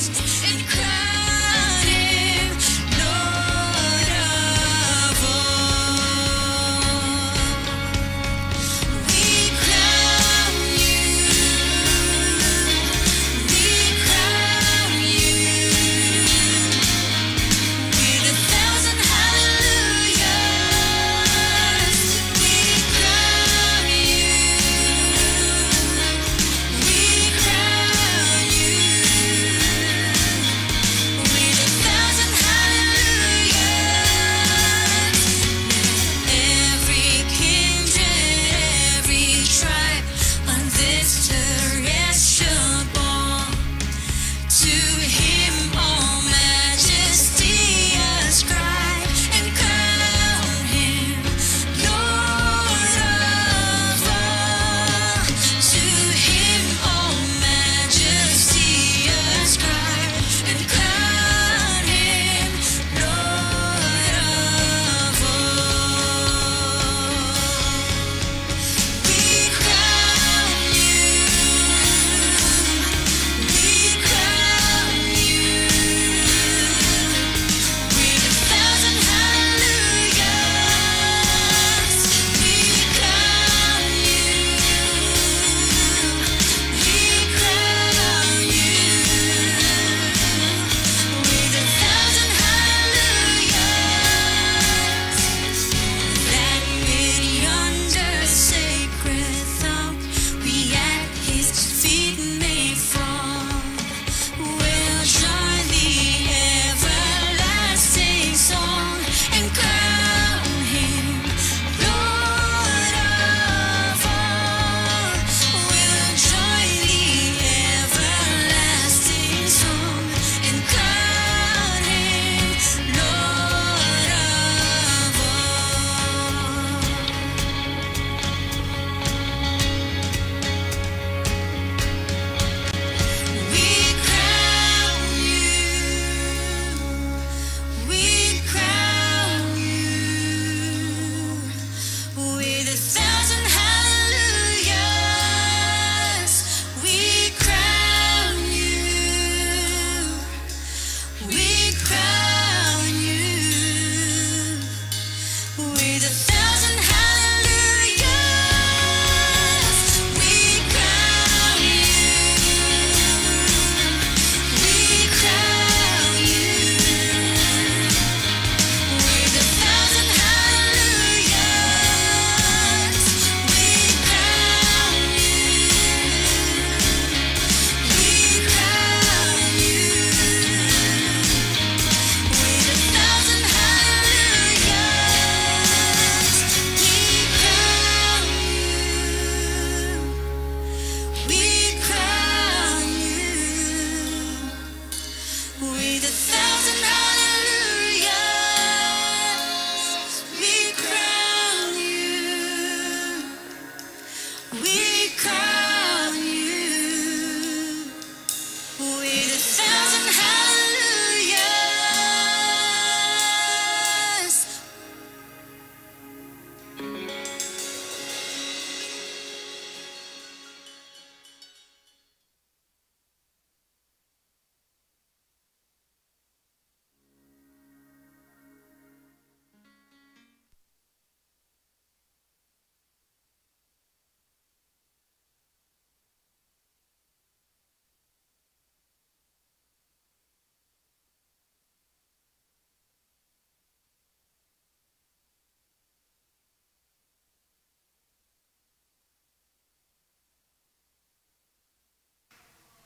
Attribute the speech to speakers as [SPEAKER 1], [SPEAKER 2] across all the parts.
[SPEAKER 1] and crown him Lord of all. We crown you. We crown you with 1,000 hallelujahs. We crown you. We crown you with 1,000 hallelujahs. Every kindred, every tribe on this terrestrial ball, to him all majesty ascribe and crown him Lord of all. To him all majesty ascribe and crown him Lord of all. We crown you. We crown you with 1,000 hallelujahs. We crown you. We crown you with 1,000 hallelujahs. That mid yonder sacred throne, we at his feet may fall. We'll join the everlasting song and crown him Lord of all. We'll join the everlasting song and crown him Lord of all. We crown you. We crown you with 1,000 hallelujahs. We crown you. We crown you with 1,000 hallelujahs. We crown you. We crown you with 1,000 hallelujahs. We crown you. We crown you with 1,000 hallelujahs. We crown you. We crown you with 1,000 hallelujahs. We crown you. We crown you with 1,000 hallelujahs.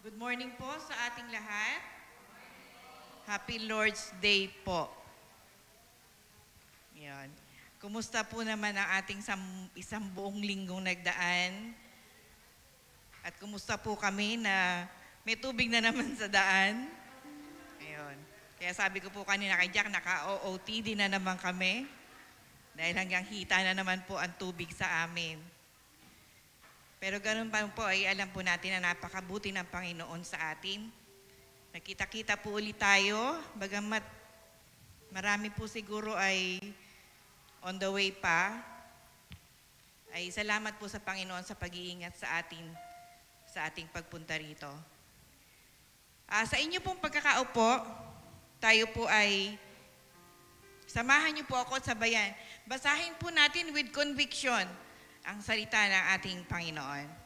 [SPEAKER 2] Good morning po sa ating lahat. Happy Lord's Day po. Yan. Kumusta po naman ang ating isang buong linggong nagdaan? At kumusta po kami na may tubig na naman sa daan? Ayun. Kaya sabi ko po kanina kay Jack, naka-OOTD na naman kami. Dahil hanggang hita na naman po ang tubig sa amin. Pero ganun pa po ay alam po natin na napakabuti ng Panginoon sa atin. Nakita-kita po ulit tayo, bagamat marami po siguro ay on the way pa, ay salamat po sa Panginoon sa pag-iingat sa ating pagpunta rito. Sa inyo pong pagkakaupo, tayo po ay samahan niyo po ako at sabayan. Basahin po natin with conviction ang salita ng ating Panginoon.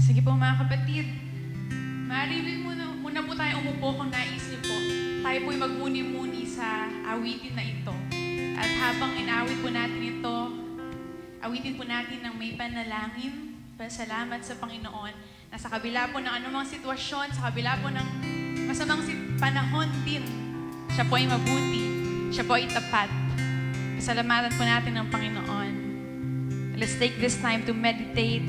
[SPEAKER 3] Sige po mga kapatid, maaari muna po tayo umupo kung nais niyo po. Tayo po'y magmuni-muni sa awitin na ito. At habang inawit po natin ito, awitin po natin ng may panalangin, pasalamat sa Panginoon na sa kabila po ng anumang sitwasyon, sa kabila po ng masamang panahon din, siya po ay mabuti, siya po ay tapat. Pasalamatan po natin ng Panginoon. Let's take this time to meditate.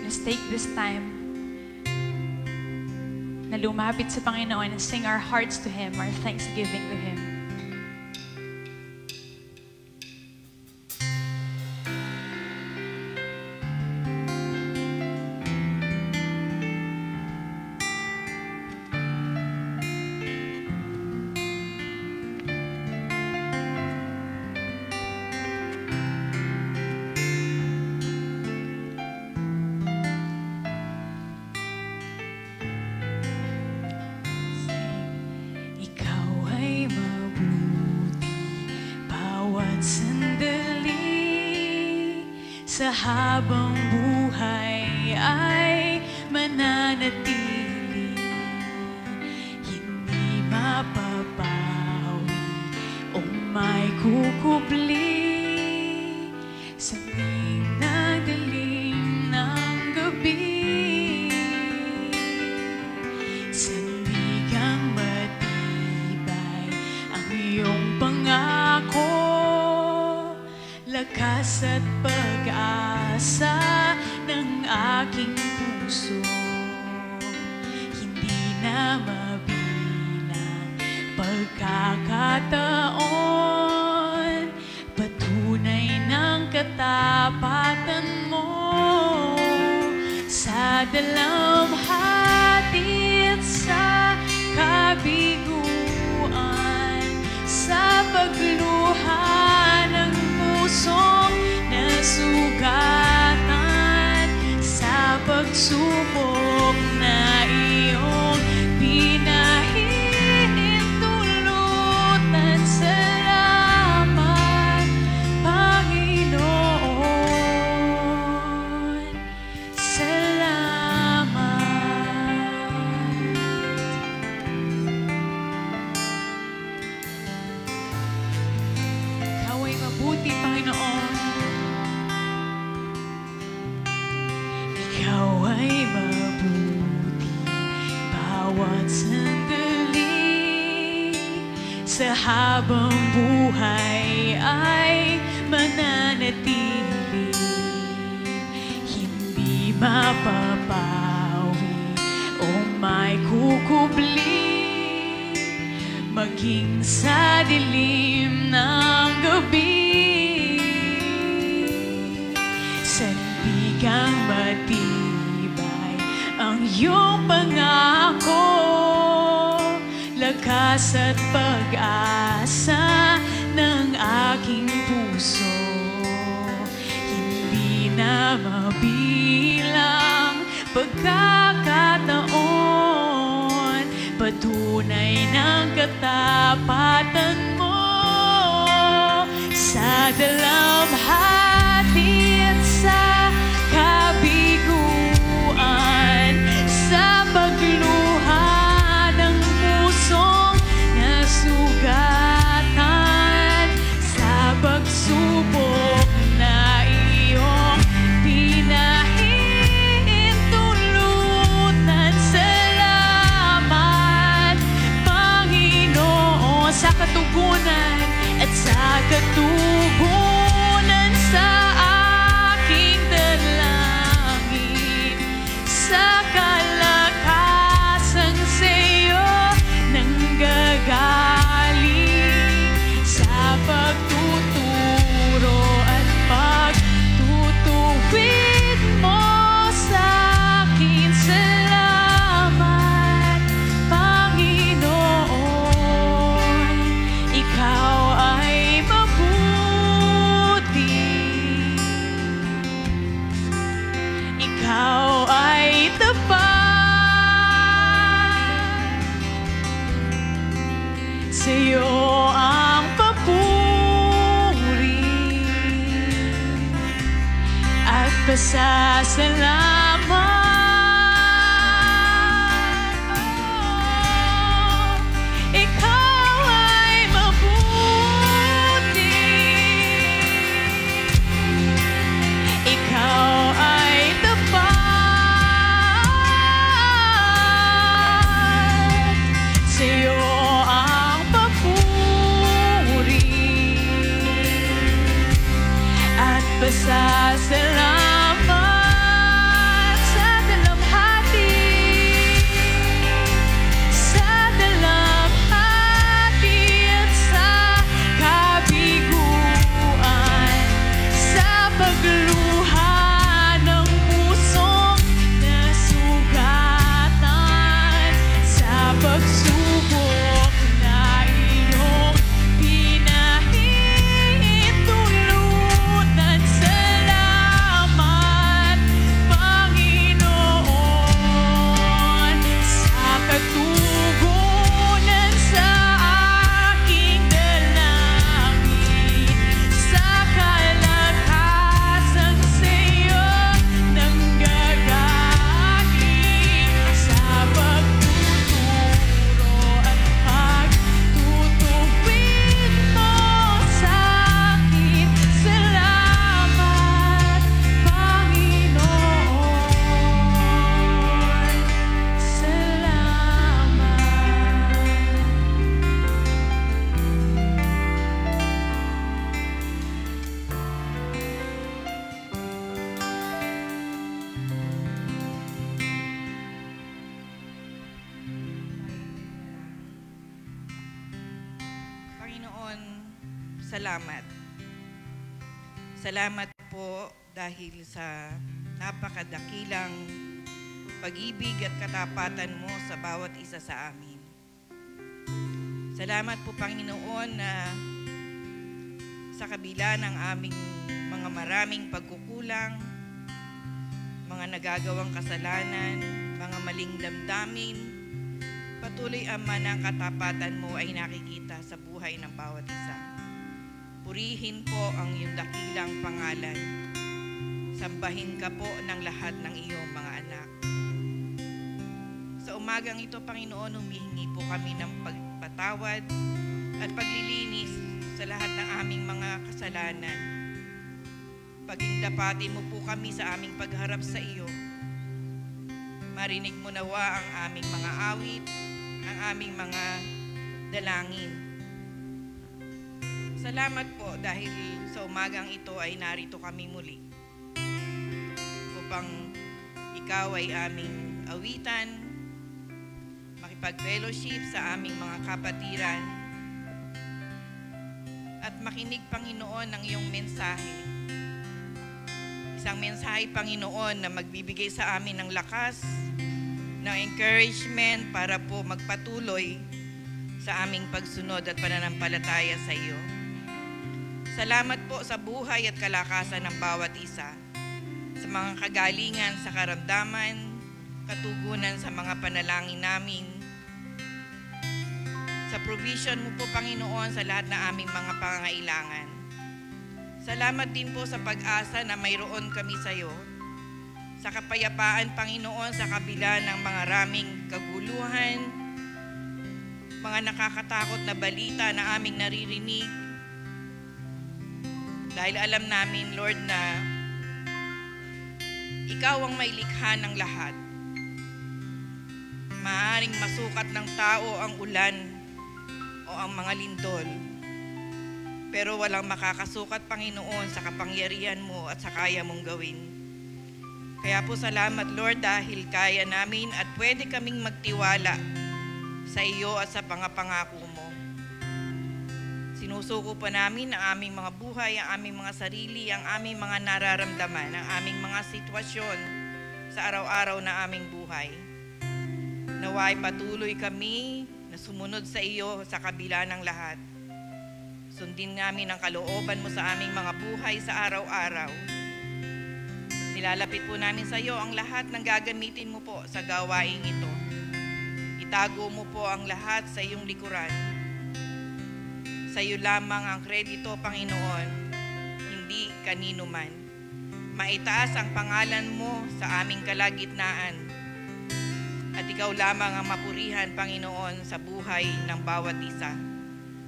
[SPEAKER 3] Let's take this time na lumapit sa Panginoon and sing our hearts to Him, our thanksgiving to Him. Sa habang buhay ay mananatili, hindi mapapawi o may kukubli sa dilim ng gabi. Sandigang matibay ang iyong pangako, lakas at pag-asa ng aking puso. Hindi na mabilang pagkakataon, patunay ng katapatan mo sa dalamhati at sa kabiguan, sa pagluha ng pusong nasugatan, sa pagsubok na iyong pinahihintulutan. Salamat, Panginoon. Salamat. Ikaw ay mabuti, Panginoon. Ikaw ay mabuti bawat sandali, sa habang buhay ay mananatili, hindi mapapawi o may kukubli, maging sa dilim ng gabi. Sandigang matibay ang iyong pangako, lakas at pag-asa ng aking puso. Hindi na mabilang pagkakataon,
[SPEAKER 4] patunay ng katapatan mo sa dalamhati at sa kabiguan, sa pagluha ng pusong nasugatan, sa pagsubok na iyong pinahihintulutan. Salamat, Panginoon, sa katugunan at sa katugunan sa aking dalangin, sa kalakasang sa'yo nanggagaling, sa pagtuturo at pagtutuwid mo sa akin. Salamat, Panginoon, ikaw ay mabuti, ikaw ay tapat, sa'yo ang papuri at pasasalamat. Ikaw ay mabuti, ikaw ay tapat, sa'yo ang papuri at pasasalamat sa dalamhati, sa dalamhati at sa kabiguan, sa pagluha ng pusong nasugatan, sa pagsubok na iyong pinahihintulutan. Salamat, Panginoon, sa katugunan sa aking dalangin, sa kalakasang sa'yo nanggagaling, sa pagtuturo at pagtutuwid mo sa akin. Salamat, Panginoon,
[SPEAKER 2] Panginoon, salamat. Salamat po dahil sa napakadakilang pag-ibig at katapatan mo sa bawat isa sa amin. Salamat po, Panginoon, na sa kabila ng aming mga maraming pagkukulang, mga nagagawang kasalanan, mga maling damdamin, patuloy, Ama, ng katapatan mo ay nakikita sa buhay ng bawat isa. Purihin po ang iyong dakilang pangalan. Sambahin ka po ng lahat ng iyong mga anak. Sa umagang ito, Panginoon, humihingi po kami ng pagpatawad at paglilinis sa lahat ng aming mga kasalanan. Pagingdapati mo po kami sa aming pagharap sa iyo. Marinig mo nawa ang aming mga awit, ang aming mga dalangin. Salamat po dahil sa umagang ito ay narito kami muli upang ikaw ay aming awitan, makipag-fellowship sa aming mga kapatiran, at makinig, Panginoon, ng iyong mensahe. Isang mensahe, Panginoon, na magbibigay sa amin ng lakas, ng encouragement para po magpatuloy sa aming pagsunod at pananampalataya sa iyo. Salamat po sa buhay at kalakasan ng bawat isa, sa mga kagalingan sa karamdaman, katugunan sa mga panalangin namin, sa provision mo po, Panginoon, sa lahat ng aming mga pangangailangan. Salamat din po sa pag-asa na mayroon kami sa iyo. Sa kapayapaan, Panginoon, sa kabila ng mga raming kaguluhan, mga nakakatakot na balita na aming naririnig. Dahil alam namin, Lord, na Ikaw ang may likha ng lahat. Maaaring masukat ng tao ang ulan o ang mga lindol, pero walang makakasukat, Panginoon, sa kapangyarihan mo at sa kaya mong gawin. Kaya po salamat, Lord, dahil kaya namin at pwede kaming magtiwala sa iyo at sa pangako mo. Sinusuko pa namin ang aming mga buhay, ang aming mga sarili, ang aming mga nararamdaman, ang aming mga sitwasyon sa araw-araw na aming buhay. Naway patuloy kami na sumunod sa iyo sa kabila ng lahat. Sundin namin ang kalooban mo sa aming mga buhay sa araw-araw. Nilalapit po namin sa iyo ang lahat ng gagamitin mo po sa gawaing ito. Itago mo po ang lahat sa iyong likuran. Sa iyo lamang ang kredito, Panginoon, hindi kanino man. Maitaas ang pangalan mo sa aming kalagitnaan. At ikaw lamang ang mapurihan, Panginoon, sa buhay ng bawat isa.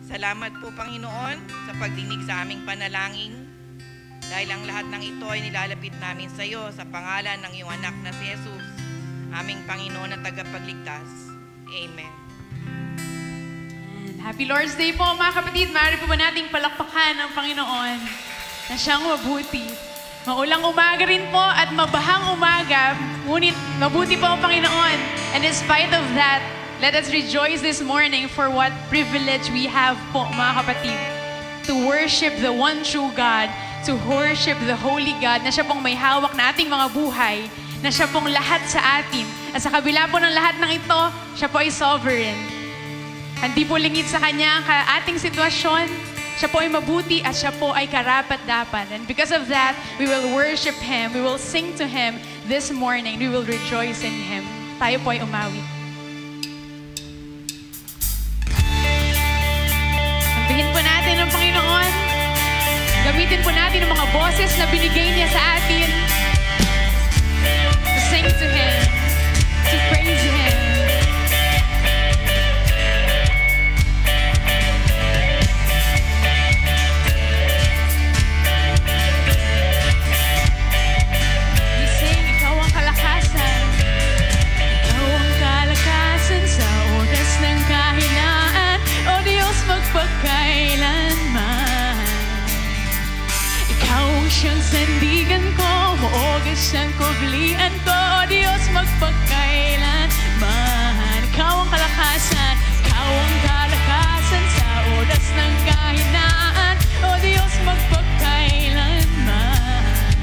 [SPEAKER 2] Salamat po, Panginoon, sa pagdinig sa aming panalangin. Dahil ang lahat ng ito ay nilalapit namin sa iyo sa pangalan ng iyong anak na si Jesus, aming Panginoon at tagapagligtas. Amen.
[SPEAKER 3] Happy Lord's Day po mga kapatid. Maaari po ba nating palakpakan ang Panginoon na siyang mabuti. Maulang umaga rin po at mabahang umaga, ngunit mabuti po ang Panginoon. And in spite of that, let us rejoice this morning for what privilege we have po mga kapatid. To worship the one true God, to worship the Holy God, na siya pong may hawak na ating mga buhay, na siya pong lahat sa atin. At sa kabila po ng lahat ng ito, siya po ay sovereign. Hindi po lingid sa Kanya ang ating sitwasyon. Siya po ay mabuti at siya po ay karapat-dapat. And because of that, we will worship Him. We will sing to Him this morning. We will rejoice in Him. Tayo po ay umawit. Sambihin po natin ang Panginoon. Gamitin po natin ang mga boses na binigay niya sa atin. To sing to Him. To praise Him.
[SPEAKER 4] Siyang sandigan ko, moogas ang kublian ko, O Diyos magpagkailanman. Ikaw ang kalakasan, ikaw ang kalakasan sa oras ng kahinaan, O Diyos magpagkailanman.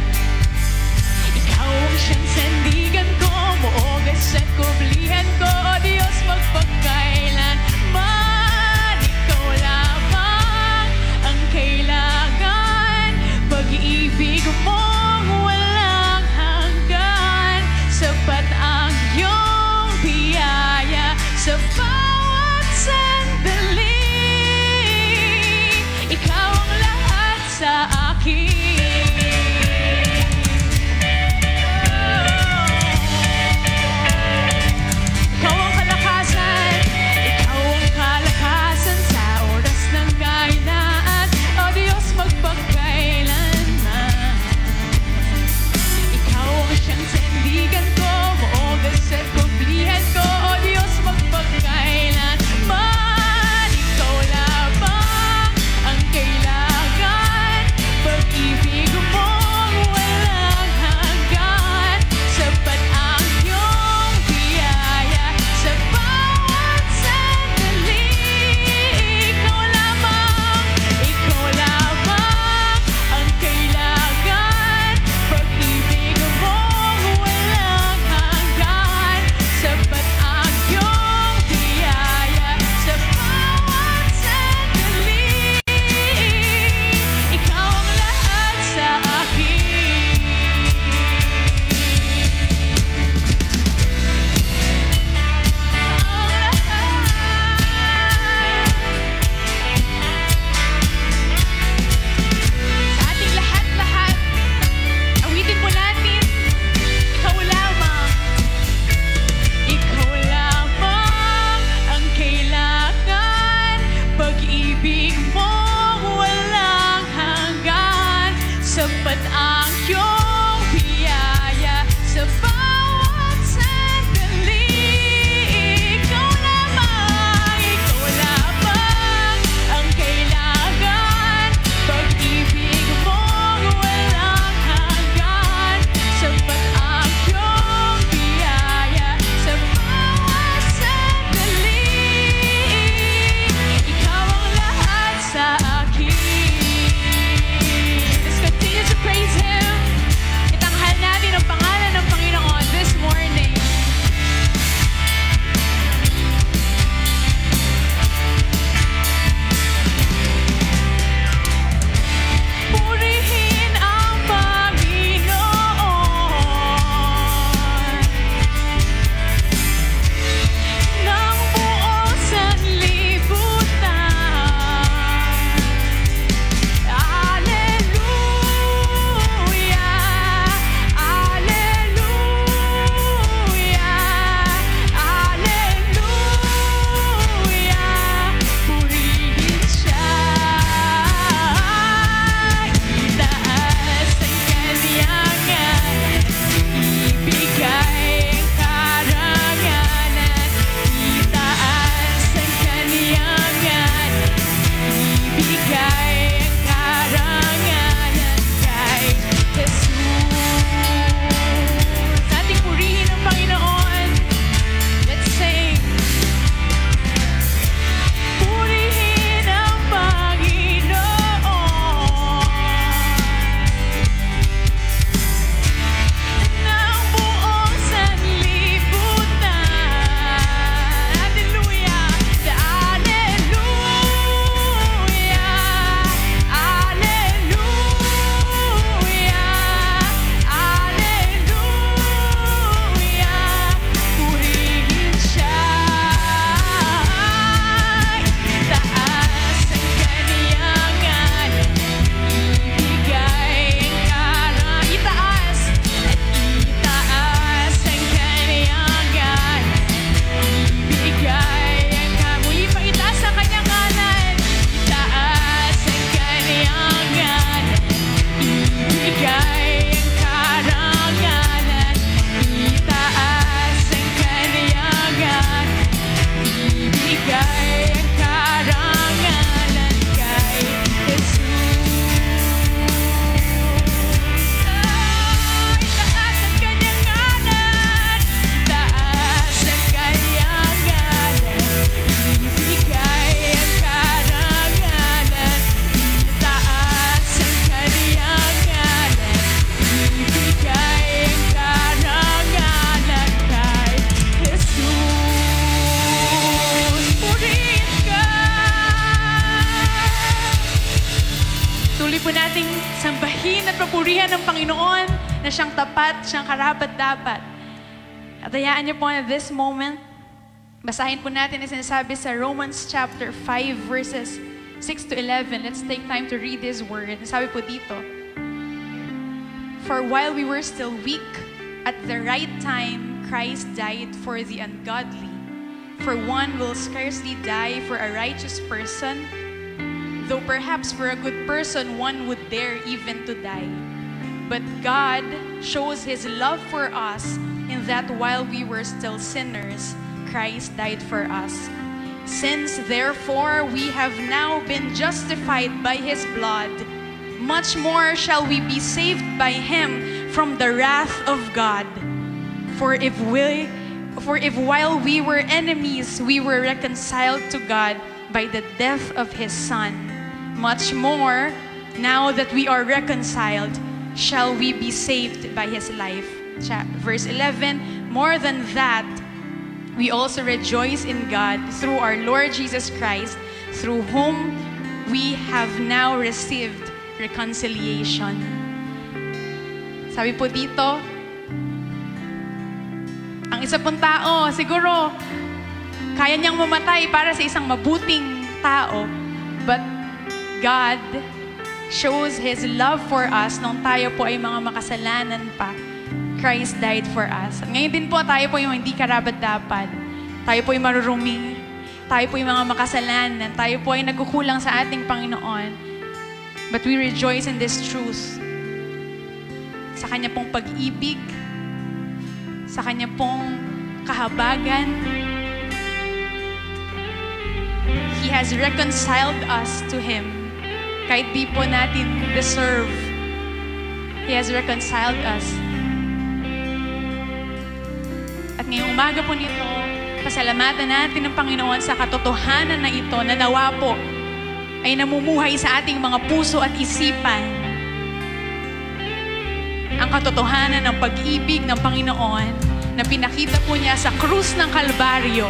[SPEAKER 4] Ikaw ang siyang sandigan ko, moogas ang kublian ko, O Diyos magpagkailanman. Ikaw lamang ang kailangan, pag-ibig mong walang hanggan, sapat ang pag-ibig mong walang hanggan, sapat ang iyong biyaya sa bawat sandali. Ikaw lamang ang kailangan, pag-ibig mong walang hanggan, sapat ang iyong biyaya sa bawat sandali. Ikaw ang lahat sa akin. Let's continue to praise Him. Itanghal natin ang pangalan ng Panginoon this morning. Purihin ang Panginoon ng buong sanlibutan. Alleluia, alleluia, alleluia. Purihin siya. Itaas ang kaliyangan, ibigay ang karangalan. Itaas ang kaliyangan, ibigay ang karangalan kay Jesus. Ating purihin ang Panginoon. Let's sing. Purihin ang Panginoon ng buong sanlibutan. Alleluia, alleluia, alleluia, alleluia. Purihin siya. Itaas ang kaliyangan, ibigay ang karangalan. Itaas ang kaliyangan, ibigay ang karangalan. Muli pa, itaas ang kanyang ngalan. Itaas ang kaliyangan, ibigay ang karangalan. Itaas ang kaliyangan, ibigay ang karangalan kay Jesus. Itaas ang kanyang ngalan, itaas ang kaliyangan, ibigay ang karangalan. Itaas ang kaliyangan, ibigay ang karangalan kay Jesus. Purihin ka. Tuloy po nating sambahin at papurihan ng Panginoon na siyang tapat, siyang karapat-dapat. At hayaan niyo po na this moment, basahin po natin ang sinasabi sa Romans chapter 5 verses 6 to 11. Let's take time to read this word. Sabi po dito, "For while we were still weak, at the right time, Christ died for the ungodly. For one will scarcely die for a righteous person, though perhaps for a good person one would dare even to die. But God shows His love for us in that while we were still sinners, Christ died for us. Since therefore we have now been justified by His blood, much more shall we be saved by Him from the wrath of God. For if while we were enemies, we were reconciled to God by the death of His Son, much more, now that we are reconciled, shall we be saved by His life." Verse 11, "More than that, we also rejoice in God through our Lord Jesus Christ, through whom we have now received reconciliation." Sabi po dito, ang isa pong tao, siguro, kaya niyang mamatay para sa isang mabuting tao, but God shows His love for us nung tayo po ay mga makasalanan pa. Christ died for us. At ngayon din po, tayo po yung hindi karapat-dapat. Tayo po yung marurumi. Tayo po yung mga makasalanan. Tayo po ay nagkukulang sa ating Panginoon. But we rejoice in this truth. Sa Kanya pong pag-ibig, sa Kanya pong kahabagan. He has reconciled us to Him. Kahit di po natin deserve, He has reconciled us. At ngayong umaga po nito, pasalamatan natin ng Panginoon sa katotohanan na ito na nawa po ay namumuhay sa ating mga puso at isipan. Ang katotohanan ng pag-ibig ng Panginoon na pinakita po niya sa krus ng Kalbaryo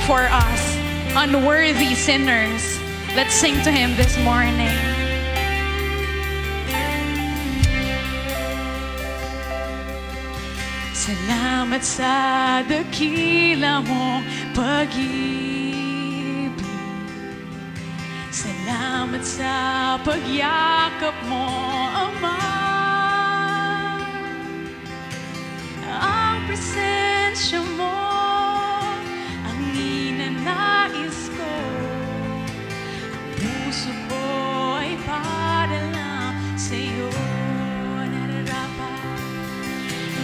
[SPEAKER 4] for us, unworthy sinners. Let's sing to Him this morning. Salamat sa dakila mong pag-ibig. Salamat sa pagyakap mo, Ama. Ang presensya mo ang ninanais ko. Ang puso ko ay para lang sa'yo.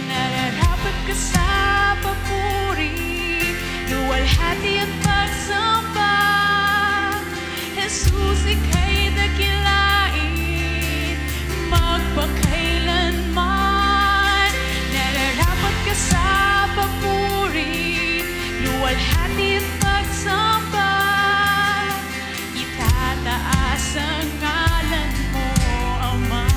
[SPEAKER 4] Nararapat ka sa papuri, luwalhati at pagsamba. Jesus, ika'y dakilain, magpakailanman. Nararapat ka sa papuri, luwalhati at pagsamba. Itataas ang ngalan mo, Ama.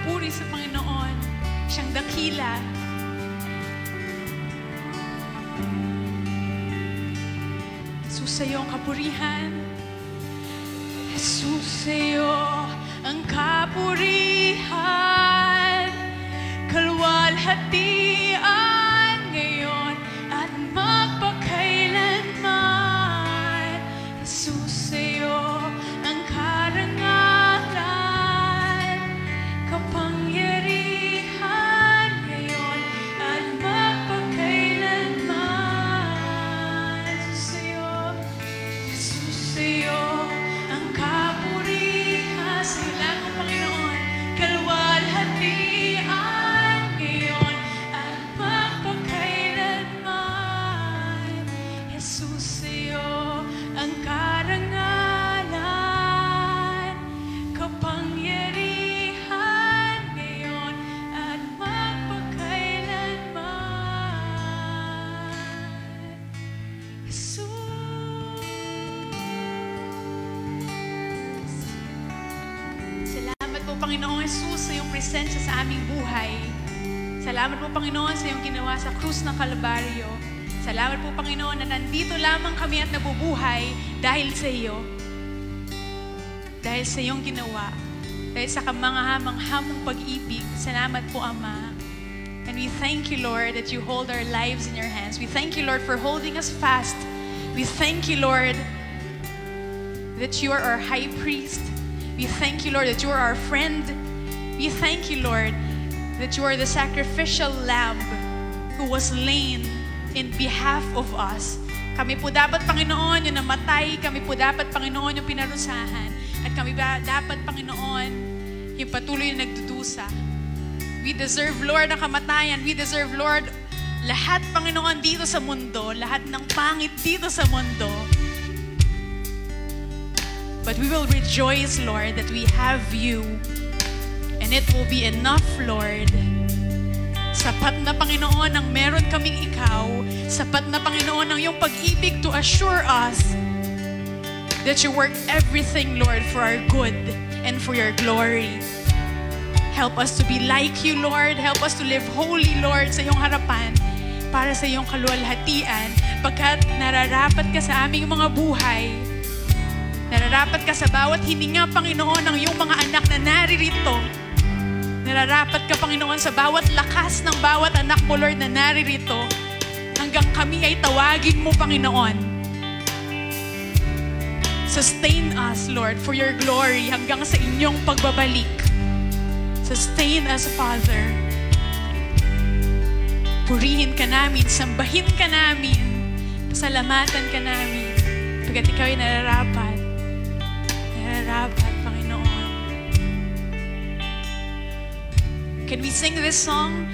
[SPEAKER 3] magpupuri sa Panginoon. Siyang dakila. Jesus, sa iyo ang kapurihan. Jesus, sa iyo ang kapurihan. Kalwalhatian ngayon at magpakailanman. Jesus, sa iyo ang karangalan. Kapangyarihan ngayon at magpakailanman. Jesus, sa iyo ang kapurihan. Sa iyo lang ang Panginoon. Kalwalhatian ngayon at magpakailanman. Jesus, sa iyo ang karangalan. Kapangyarihan ngayon at magpakailanman. Jesus. Salamat po, Panginoong Jesus, sa iyong presensya sa aming buhay. Salamat po, Panginoon, sa iyong ginawa sa krus ng Kalbaryo. Salamat po, Panginoon, na nandito lamang kami at nabubuhay dahil sa iyo. Dahil sa iyong ginawa. Dahil sa kamangha-manghamong pag-ibig. Salamat po, Ama. And we thank you, Lord, that you hold our lives in your hands. We thank you, Lord, for holding us fast. We thank you, Lord, that you are our high priest. We thank you, Lord, that you are our friend. We thank you, Lord, that you are the sacrificial lamb who was slain in behalf of us. Kami po dapat, Panginoon, yung namatay. Kami po dapat, Panginoon, yung pinarusahan. At kami ba dapat, Panginoon, yung patuloy na nagdudusa. We deserve, Lord, ang kamatayan. We deserve, Lord, lahat, Panginoon, dito sa mundo. Lahat ng pangit dito sa mundo. But we will rejoice, Lord, that we have you. And it will be enough, Lord. Sapat na, Panginoon, ang meron kaming ikaw. Sapat na, Panginoon, ang iyong pag-ibig to assure us that you work everything, Lord, for our good and for your glory. Help us to be like you, Lord. Help us to live holy, Lord, sa iyong harapan para sa iyong kaluwalhatian. Pagkat nararapat ka sa aming mga buhay, nararapat ka sa bawat hininga, Panginoon, ng iyong mga anak na naririto. Nararapat ka, Panginoon, sa bawat lakas ng bawat anak mo, Lord, na naririto. Hanggang kami ay tawagin mo, Panginoon. Sustain us, Lord, for your glory hanggang sa inyong pagbabalik. Sustain us, Father. Purihin ka namin, sambahin ka namin, pasalamatan ka namin. Pagkat ikaw ay nararapat. Nararapat, Panginoon. Can we sing this song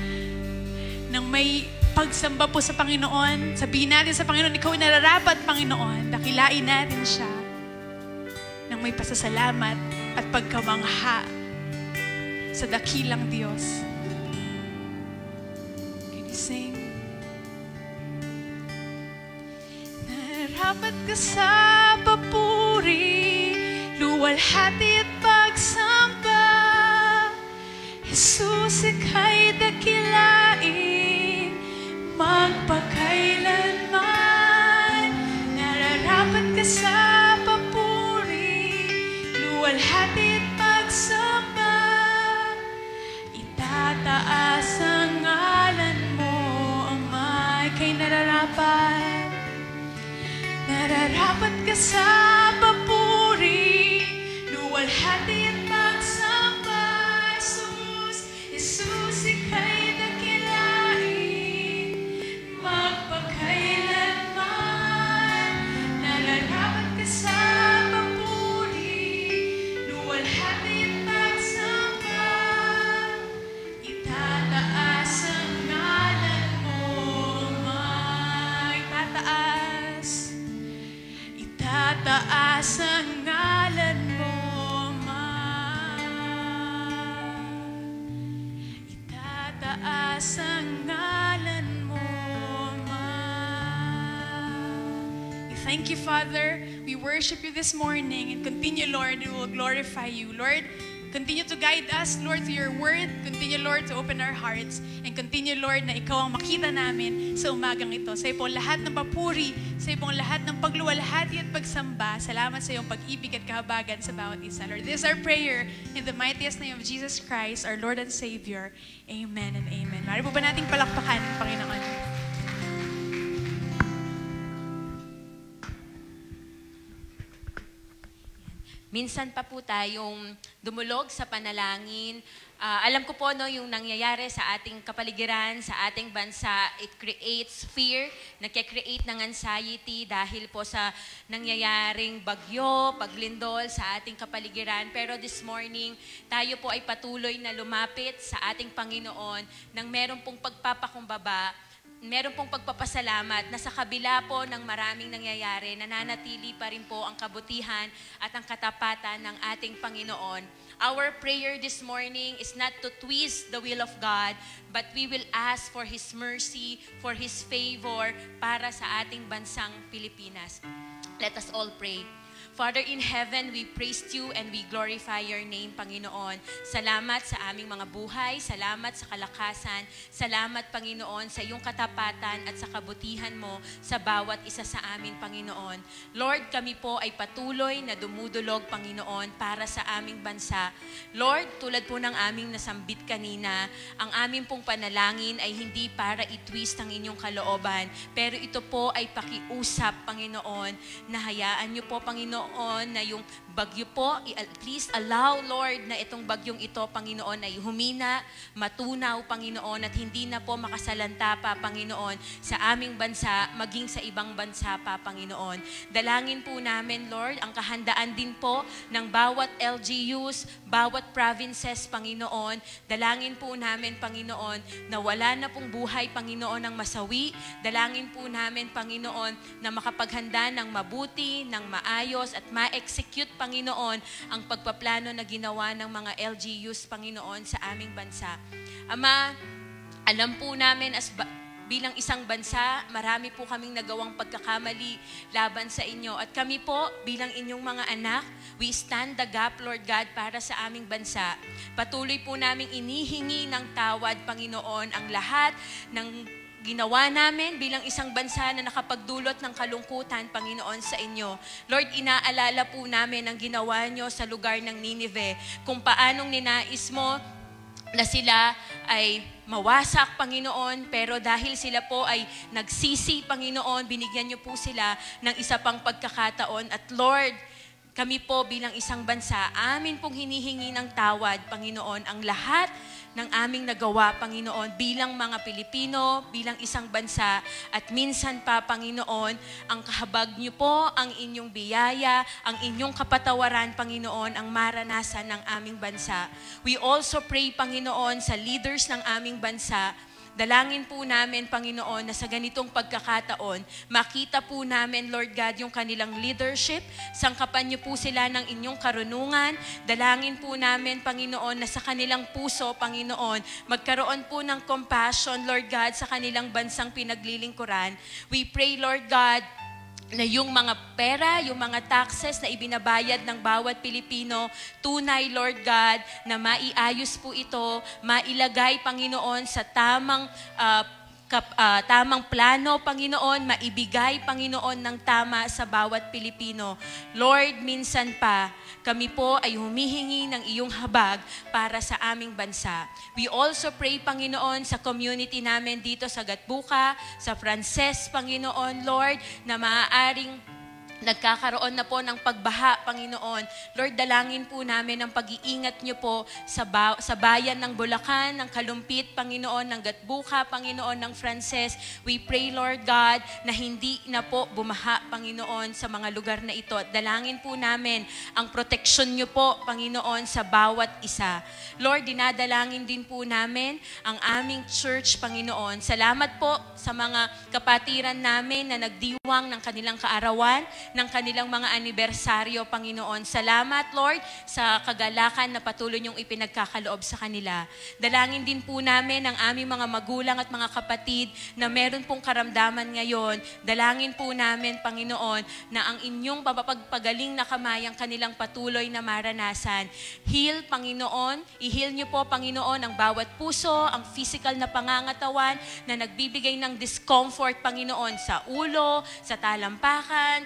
[SPEAKER 3] nang may pagsamba po sa Panginoon? Sabihin natin sa Panginoon, ikaw ay nararapat, Panginoon. Dakilain natin siya nang may pasasalamat at pagkamangha sa dakilang Diyos. Can you sing? Nararapat ka sa papuri, luwalhati at pagsamba. Jesus, ika'y dakilain, magpakailanman. Nararapat ka sa papuri, luwalhati at pagsamba. Itataas ang ngalan mo, Ama, ika'y nararapat. Nararapat ka sa papuri, luwalhati at pagsamba. Jesus, ika'y dakilain, magpakailanman. Nararapat ka sa papuri, luwalhati at pagsamba. Itataas ang ngalan mo, Ama. Itataas. Itataas ang ngalan mo, Ama. Itataas ang ngalan mo, Ama. We thank you, Father. We worship you this morning and continue, Lord. We will glorify you. Lord,
[SPEAKER 4] Continue to guide us, Lord, through your word. Continue, Lord, to open our hearts. And continue, Lord, na ikaw ang makita namin sa umagang ito. Sa iyo po lahat ng papuri, sa iyo po lahat ng pagluwalhati at pagsamba. Salamat sa iyong pag-ibig at kahabagan sa bawat isa, Lord. This is our prayer in the mightiest name of Jesus Christ, our Lord and Savior. Amen and amen. Mari po ba nating palakpakan ang Panginoon?
[SPEAKER 5] Minsan pa po tayong dumulog sa panalangin. Alam ko po yung nangyayari sa ating kapaligiran, sa ating bansa, it creates fear, nagke-create ng anxiety dahil po sa nangyayaring bagyo, paglindol sa ating kapaligiran. Pero this morning, tayo po ay patuloy na lumapit sa ating Panginoon nang meron pong pagpapakumbaba, meron pong pagpapasalamat na sa kabila po ng maraming nangyayari, nananatili pa rin po ang kabutihan at ang katapatan ng ating Panginoon. Our prayer this morning is not to twist the will of God, but we will ask for His mercy, for His favor para sa ating bansang Pilipinas. Let us all pray. Father in heaven, we praise you and we glorify your name, Panginoon. Salamat sa aming mga buhay, salamat sa kalakasan, salamat, Panginoon, sa iyong katapatan at sa kabutihan mo sa bawat isa sa amin, Panginoon. Lord, kami po ay patuloy na dumudulog, Panginoon, para sa aming bansa. Lord, tulad po ng aming nasambit kanina, ang aming pong panalangin ay hindi para i-twist ang inyong kalooban, pero ito po ay pakiusap, Panginoon, na hayaan niyo po, Panginoon, na yung bagyo po, please allow, Lord, na itong bagyong ito, Panginoon, ay humina, matunaw, Panginoon, at hindi na po makasalanta pa, Panginoon, sa aming bansa, maging sa ibang bansa pa, Panginoon. Dalangin po namin, Lord, ang kahandaan din po ng bawat LGUs, bawat provinces, Panginoon. Dalangin po namin, Panginoon, na wala na pong buhay, Panginoon, ng masawi. Dalangin po namin, Panginoon, na makapaghanda ng mabuti, ng maayos, at ma-execute, Panginoon, ang pagpaplano na ginawa ng mga LGUs, Panginoon, sa aming bansa. Ama, alam po namin bilang isang bansa, marami po kaming nagawang pagkakamali laban sa inyo. At kami po, bilang inyong mga anak, we stand the gap, Lord God, para sa aming bansa. Patuloy po naming inihingi ng tawad, Panginoon, ang lahat ng ginawa namin bilang isang bansa na nakapagdulot ng kalungkutan, Panginoon, sa inyo. Lord, inaalala po namin ang ginawa nyo sa lugar ng Nineveh, kung paanong ninais mo na sila ay mawasak, Panginoon, pero dahil sila po ay nagsisi, Panginoon, binigyan nyo po sila ng isa pang pagkakataon. At Lord, kami po bilang isang bansa, amin pong hinihingi ng tawad, Panginoon, ang lahat ng aming nagawa, Panginoon, bilang mga Pilipino, bilang isang bansa, at minsan pa, Panginoon, ang kahabag niyo po, ang inyong biyaya, ang inyong kapatawaran, Panginoon, ang maranasan ng aming bansa. We also pray, Panginoon, sa leaders ng aming bansa. Dalangin po namin, Panginoon, na sa ganitong pagkakataon, makita po namin, Lord God, yung kanilang leadership, sangkapan niyo po sila ng inyong karunungan. Dalangin po namin, Panginoon, na sa kanilang puso, Panginoon, magkaroon po ng compassion, Lord God, sa kanilang bansang pinaglilingkuran. We pray, Lord God, na yung mga pera, yung mga taxes na ibinabayad ng bawat Pilipino, tunay, Lord God, na maiayos po ito, mailagay, Panginoon, sa tamang plano, Panginoon, maibigay, Panginoon, ng tama sa bawat Pilipino. Lord, minsan pa, kami po ay humihingi ng iyong habag para sa aming bansa. We also pray, Panginoon, sa community namin dito sa Gatbuka, sa Frances, Panginoon, Lord, na maaaring nagkakaroon na po ng pagbaha, Panginoon. Lord, dalangin po namin ang pag-iingat niyo po sa bayan ng Bulacan, ng Kalumpit, Panginoon, ng Gatbuka, Panginoon, ng Frances. We pray, Lord God, na hindi na po bumaha, Panginoon, sa mga lugar na ito. At dalangin po namin ang proteksyon niyo po, Panginoon, sa bawat isa. Lord, dinadalangin din po namin ang aming church, Panginoon. Salamat po sa mga kapatiran namin na nagdiwang ng kanilang kaarawan ng kanilang mga anibersaryo, Panginoon. Salamat, Lord, sa kagalakan na patuloy niyong ipinagkakaloob sa kanila. Dalangin din po namin ang aming mga magulang at mga kapatid na meron pong karamdaman ngayon. Dalangin po namin, Panginoon, na ang inyong papapagpagaling na kamay ang kanilang patuloy na maranasan. Heal, Panginoon. I-heal niyo po, Panginoon, ang bawat puso, ang physical na pangangatawan na nagbibigay ng discomfort, Panginoon, sa ulo, sa talampakan,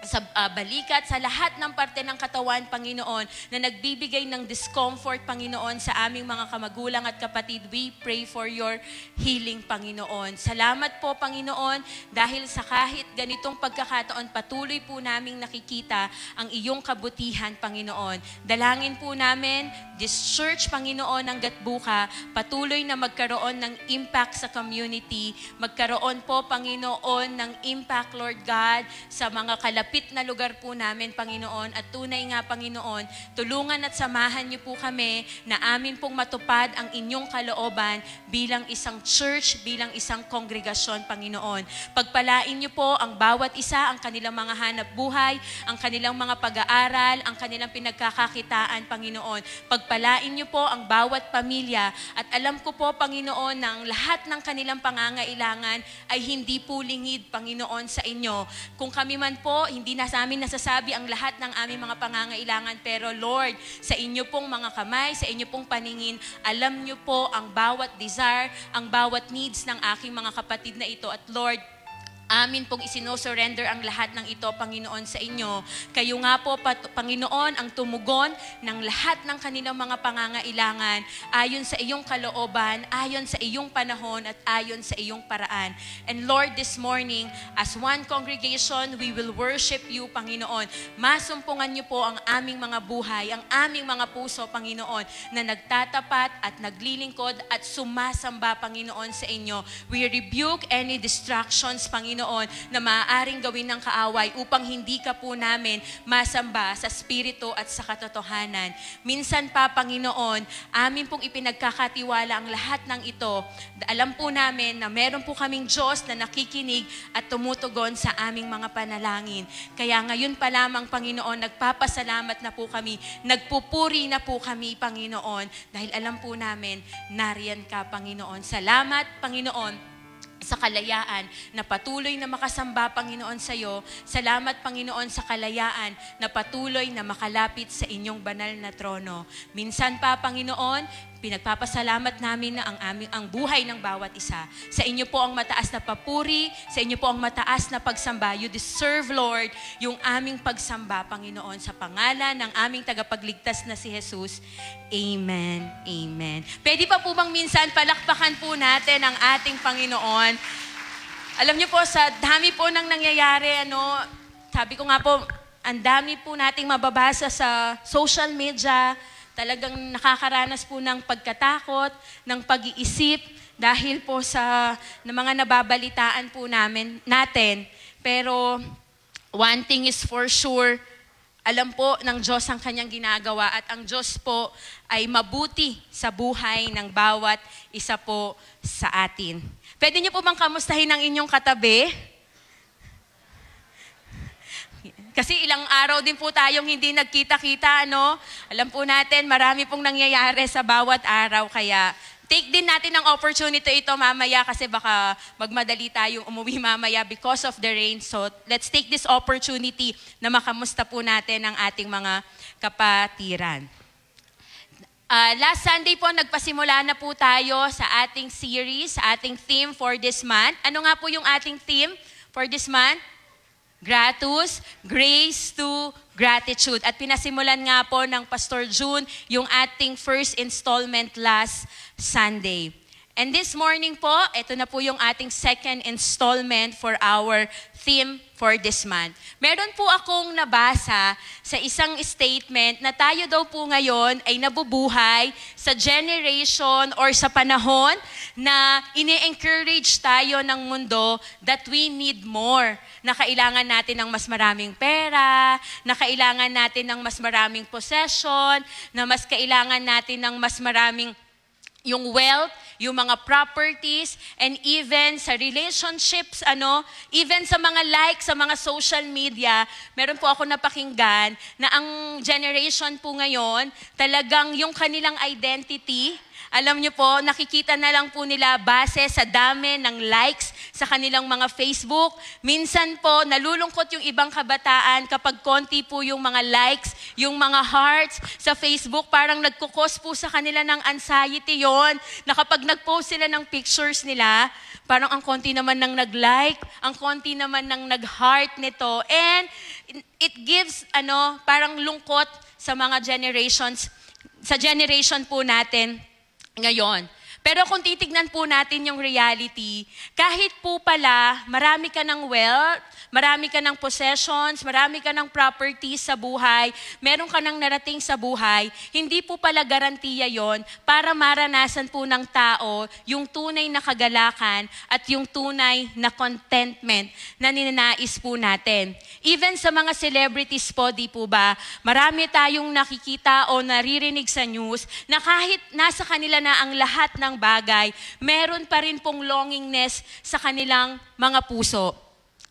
[SPEAKER 5] sa balikat, sa lahat ng parte ng katawan, Panginoon, na nagbibigay ng discomfort, Panginoon, sa aming mga kamagulang at kapatid. We pray for your healing, Panginoon. Salamat po, Panginoon, dahil sa kahit ganitong pagkakataon, patuloy po naming nakikita ang iyong kabutihan, Panginoon. Dalangin po namin, this church, Panginoon, ng Gatbuka, patuloy na magkaroon ng impact sa community, magkaroon po, Panginoon, ng impact, Lord God, sa mga kalapit na lugar po namin, Panginoon, at tunay nga, Panginoon, tulungan at samahan niyo po kami na amin pong matupad ang inyong kalooban bilang isang church, bilang isang kongregasyon, Panginoon. Pagpalain niyo po ang bawat isa, ang kanilang mga hanap buhay, ang kanilang mga pag-aaral, ang kanilang pinagkakakitaan, Panginoon. Pagpalain niyo po ang bawat pamilya at alam ko po, Panginoon, na ang lahat ng kanilang pangangailangan ay hindi po lingid, Panginoon, sa inyo. Kung kami man po, hindi na sa amin nasasabi ang lahat ng aming mga pangangailangan, pero Lord, sa inyo pong mga kamay, sa inyo pong paningin, alam niyo po ang bawat desire, ang bawat needs ng aking mga kapatid na ito. At Lord, amin pong isinosurrender ang lahat ng ito, Panginoon, sa inyo. Kayo nga po, Panginoon, ang tumugon ng lahat ng kanilang mga pangangailangan ayon sa iyong kalooban, ayon sa iyong panahon, at ayon sa iyong paraan. And Lord, this morning, as one congregation, we will worship you, Panginoon. Masumpungan niyo po ang aming mga buhay, ang aming mga puso, Panginoon, na nagtatapat at naglilingkod at sumasamba, Panginoon, sa inyo. We rebuke any distractions, Panginoon, na maaaring gawin ng kaaway upang hindi ka po namin masamba sa spirito at sa katotohanan. Minsan pa, Panginoon, amin pong ipinagkakatiwala ang lahat ng ito. Alam po namin na meron po kaming Diyos na nakikinig at tumutugon sa aming mga panalangin. Kaya ngayon pa lamang, Panginoon, nagpapasalamat na po kami, nagpupuri na po kami, Panginoon, dahil alam po namin, nariyan ka, Panginoon. Salamat, Panginoon, sa kalayaan na patuloy na makasamba, Panginoon, sa iyo. Salamat, Panginoon, sa kalayaan na patuloy na makalapit sa inyong banal na trono. Minsan pa, Panginoon, pinagpapasalamat namin na ang buhay ng bawat isa. Sa inyo po ang mataas na papuri, sa inyo po ang mataas na pagsamba. You deserve, Lord, yung aming pagsamba, Panginoon, sa pangalan ng aming tagapagligtas na si Jesus. Amen. Amen. Pwede pa po bang minsan palakpakan po natin ang ating Panginoon? Alam niyo po, sa dami po nang nangyayari, sabi ko nga po, ang dami po nating mababasa sa social media. Talagang nakakaranas po ng pagkatakot, ng pag-iisip dahil po sa mga nababalitaan po natin. Pero one thing is for sure, alam po ng Diyos ang kanyang ginagawa at ang Diyos po ay mabuti sa buhay ng bawat isa po sa atin. Pwede niyo po bang kamustahin ang inyong katabi? Kasi ilang araw din po tayong hindi nagkita-kita, Alam po natin, marami pong nangyayari sa bawat araw. Kaya take din natin ang opportunity ito mamaya kasi baka magmadali tayong umuwi mamaya because of the rain. So let's take this opportunity na makamusta po natin ang ating mga kapatiran. Last Sunday po, nagpasimula na po tayo sa ating series, sa ating theme for this month. Ano nga po yung ating theme for this month? Gratus, grace to gratitude. At pinasimulan nga po ng Pastor June yung ating first installment last Sunday. And this morning po, ito na po yung ating second installment for our theme for this month. Meron po akong nabasa sa isang statement na tayo daw po ngayon ay nabubuhay sa generation or sa panahon na ini-encourage tayo ng mundo that we need more. Na kailangan natin ng mas maraming pera, na kailangan natin ng mas maraming possession, na mas kailangan natin ng mas maraming yung wealth, yung mga properties, and even sa relationships, even sa mga likes, sa mga social media, meron po ako napakinggan na ang generation po ngayon, talagang yung kanilang identity, alam niyo po, nakikita na lang po nila base sa dami ng likes sa kanilang mga Facebook. Minsan po, nalulungkot yung ibang kabataan kapag konti po yung mga likes, yung mga hearts sa Facebook. Parang nagkukos po sa kanila ng anxiety yon na kapag nag-post sila ng pictures nila, parang ang konti naman ng nag-like, ang konti naman ng nag-heart nito. And it gives parang lungkot sa mga generations, sa generation po natin ngayon. Pero kung titignan po natin yung reality, kahit po pala marami ka ng wealth, marami ka ng possessions, marami ka ng properties sa buhay, meron ka ng narating sa buhay, hindi po pala garantiya yon para maranasan po ng tao yung tunay na kagalakan at yung tunay na contentment na ninanais po natin. Even sa mga celebrities po, di po ba, marami tayong nakikita o naririnig sa news na kahit nasa kanila na ang lahat ng bagay, meron pa rin pong longingness sa kanilang mga puso.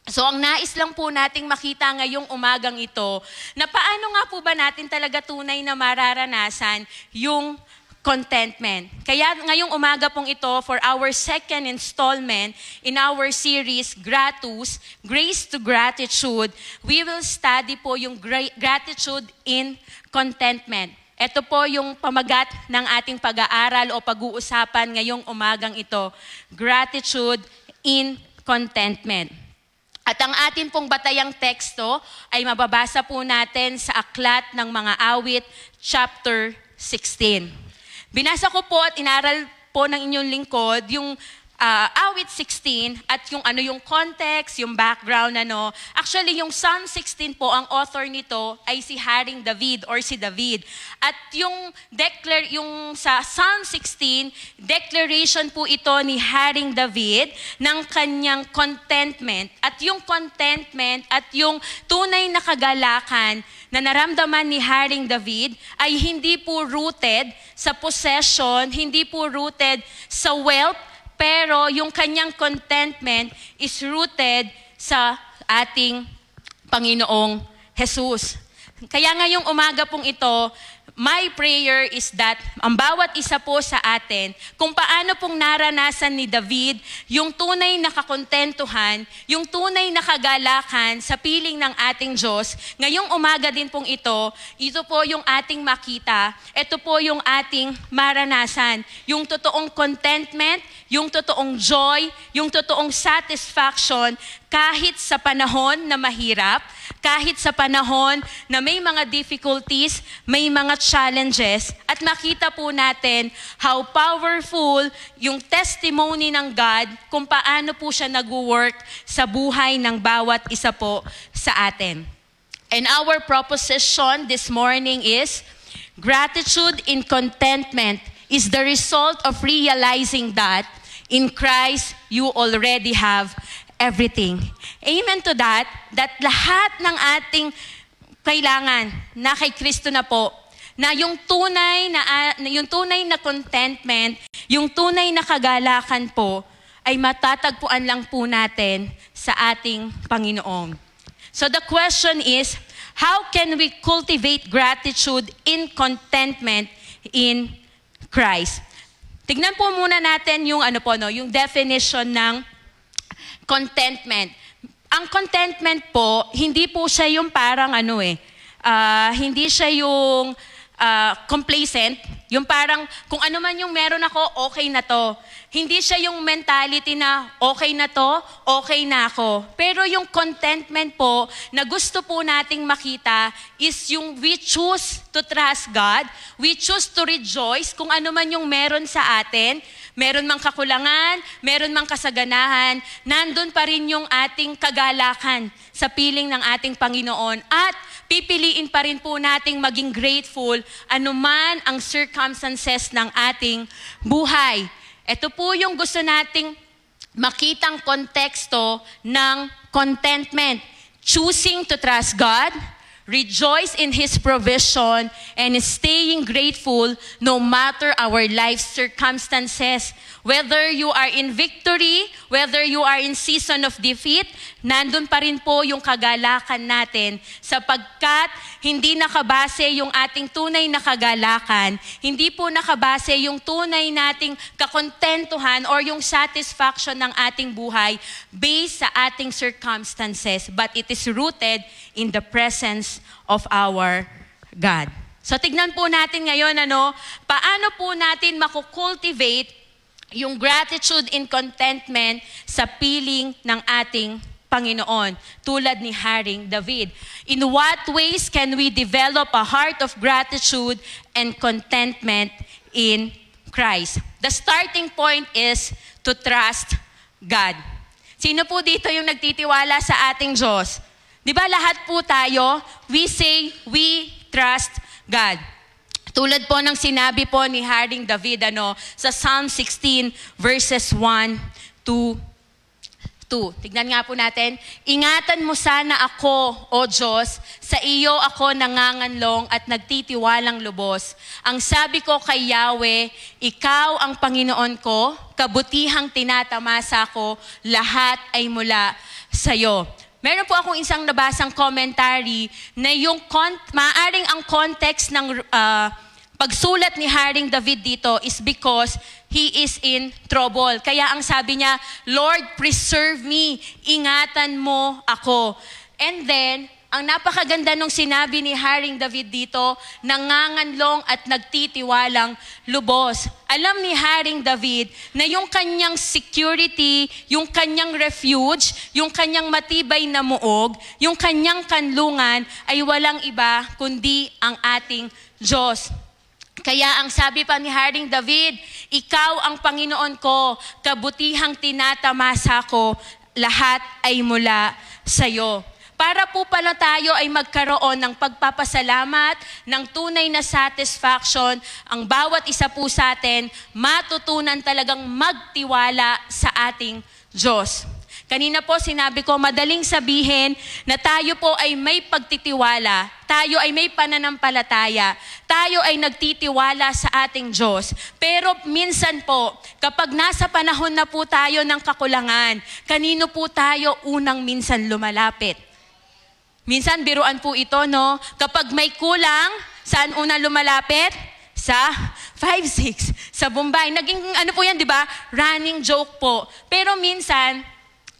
[SPEAKER 5] So ang nais lang po nating makita ngayong umagang ito, na paano nga po ba natin talaga tunay na mararanasan yung contentment. Kaya ngayong umaga pong ito, for our second installment in our series, Gratus, Grace to Gratitude, we will study po yung gratitude in contentment. Ito po yung pamagat ng ating pag-aaral o pag-uusapan ngayong umagang ito, Gratitude in Contentment. At ang atin pong batayang teksto ay mababasa po natin sa Aklat ng Mga Awit, chapter 16. Binasa ko po at inaral po ng inyong lingkod yung Awit 16 at yung context, yung background Actually, yung Psalm 16 po, ang author nito ay si Haring David or si David. At yung sa Psalm 16, declaration po ito ni Haring David ng kanyang contentment. At yung contentment at yung tunay na kagalakan na naramdaman ni Haring David ay hindi po rooted sa possession, hindi po rooted sa wealth, pero yung kanyang contentment is rooted sa ating Panginoong Jesus. Kaya ngayong umaga pong ito, my prayer is that ang bawat isa po sa atin, kung paano pong naranasan ni David yung tunay na kakontentuhan, yung tunay na kagalakan sa piling ng ating Diyos, ngayong umaga din pong ito po yung ating makita, ito po yung ating maranasan, yung totoong contentment, yung totoong joy, yung totoong satisfaction, kahit sa panahon na mahirap, kahit sa panahon na may mga difficulties, may mga challenges, at makita po natin how powerful yung testimony ng God kung paano po siya nag-work sa buhay ng bawat isa po sa atin. And our proposition this morning is, gratitude in contentment is the result of realizing that in Christ you already have everything. Amen to that lahat ng ating kailangan na kay Kristo na po, na yung tunay na contentment, yung tunay na kagalakan po, ay matatagpuan lang po natin sa ating Panginoon. So the question is, how can we cultivate gratitude in contentment in Christ? Tignan po muna natin yung yung definition ng contentment. Ang contentment po, hindi po siya yung parang hindi siya yung complacent, yung parang kung ano man yung meron ako, okay na to. Hindi siya yung mentality na okay na to, okay na ako. Pero yung contentment po na gusto po nating makita is yung we choose to trust God, we choose to rejoice kung ano man yung meron sa atin. Meron mang kakulangan, meron mang kasaganahan, nandun pa rin yung ating kagalakan sa piling ng ating Panginoon. At pipiliin pa rin po nating maging grateful anuman ang circumstances ng ating buhay. Ito po yung gusto nating makitang konteksto ng contentment. Choosing to trust God, rejoice in His provision, and staying grateful no matter our life circumstances. Whether you are in victory, whether you are in season of defeat, nandun pa rin po yung kagalakan natin sapagkat hindi nakabase yung ating tunay na kagalakan, hindi po nakabase yung tunay nating kakontentuhan or yung satisfaction ng ating buhay based sa ating circumstances, but it is rooted in the presence of our God. So tignan po natin ngayon paano po natin makukultivate yung gratitude and contentment sa piling ng ating Panginoon, tulad ni Haring David. In what ways can we develop a heart of gratitude and contentment in Christ? The starting point is to trust God. Sino po dito yung nagtitiwala sa ating Diyos? Di ba lahat po tayo, we say we trust God. Tulad po ng sinabi po ni Haring David sa Psalm 16 verses 1 to 2. Tignan nga po natin. Ingatan mo sana ako, O Diyos, sa iyo ako nanganganlong at nagtitiwalang lubos. Ang sabi ko kay Yahweh, ikaw ang Panginoon ko, kabutihang tinatamasa ko, lahat ay mula sa iyo. Meron po akong isang nabasang commentary na yung maaring ang context ng pagsulat ni Haring David dito is because he is in trouble. Kaya ang sabi niya, Lord, preserve me, ingatan mo ako. And then, ang napakaganda nung sinabi ni Haring David dito, nanganganlong at nagtitiwalang lubos. Alam ni Haring David na yung kanyang security, yung kanyang refuge, yung kanyang matibay na muog, yung kanyang kanlungan ay walang iba kundi ang ating Diyos. Kaya ang sabi pa ni Haring David, ikaw ang Panginoon ko, kabutihang tinatamasa ko, lahat ay mula sa iyo. Para po pala tayo ay magkaroon ng pagpapasalamat, ng tunay na satisfaction, ang bawat isa po sa atin, matutunan talagang magtiwala sa ating Diyos. Kanina po sinabi ko, madaling sabihin na tayo po ay may pagtitiwala, tayo ay may pananampalataya, tayo ay nagtitiwala sa ating Diyos. Pero minsan po, kapag nasa panahon na po tayo ng kakulangan, kanino po tayo unang minsan lumalapit? Minsan, biruan po ito, Kapag may kulang, saan una lumalapit? Sa 5-6, sa Bombay. Naging, po yan, di ba? Running joke po. Pero minsan,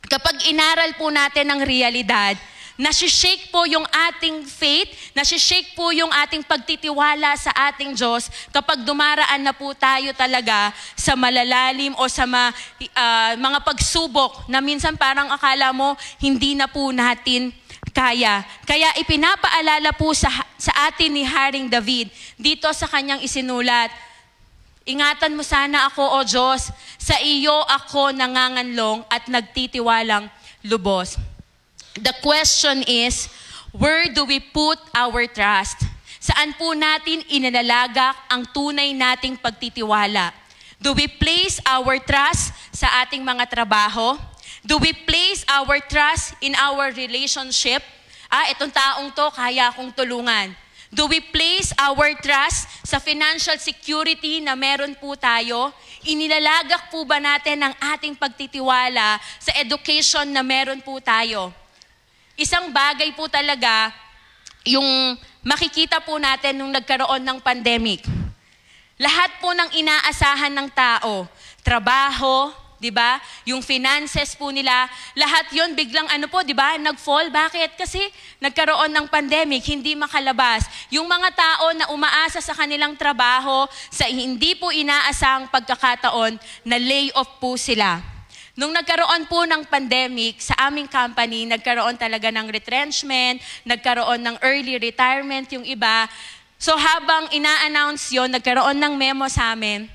[SPEAKER 5] kapag inaral po natin ang realidad, nasishake po yung ating faith, nasishake po yung ating pagtitiwala sa ating Diyos kapag dumaraan na po tayo talaga sa malalalim o sa mga pagsubok na minsan parang akala mo hindi na po natin kaya. Kaya ipinapaalala po sa atin ni Haring David dito sa kanyang isinulat, ingatan mo sana ako, O Diyos, sa iyo ako nanganganlong at nagtitiwalang lubos. The question is, where do we put our trust? Saan po natin inanalagak ang tunay nating pagtitiwala? Do we place our trust sa ating mga trabaho? Do we place our trust in our relationship? Itong taong to, kaya akong tulungan. Do we place our trust sa financial security na meron po tayo? Inilalagak po ba natin ang ating pagtitiwala sa education na meron po tayo? Isang bagay po talaga yung makikita po natin nung nagkaroon ng pandemic. Lahat po ng inaasahan ng tao, trabaho, di ba? Yung finances po nila, lahat yon biglang di ba? Nag-fall. Bakit? Kasi nagkaroon ng pandemic, hindi makalabas. Yung mga tao na umaasa sa kanilang trabaho, sa hindi po inaasahang pagkakataon, na layoff po sila. Nung nagkaroon po ng pandemic, sa aming company, nagkaroon talaga ng retrenchment, nagkaroon ng early retirement yung iba. So habang ina-announce yon, nagkaroon ng memo sa amin,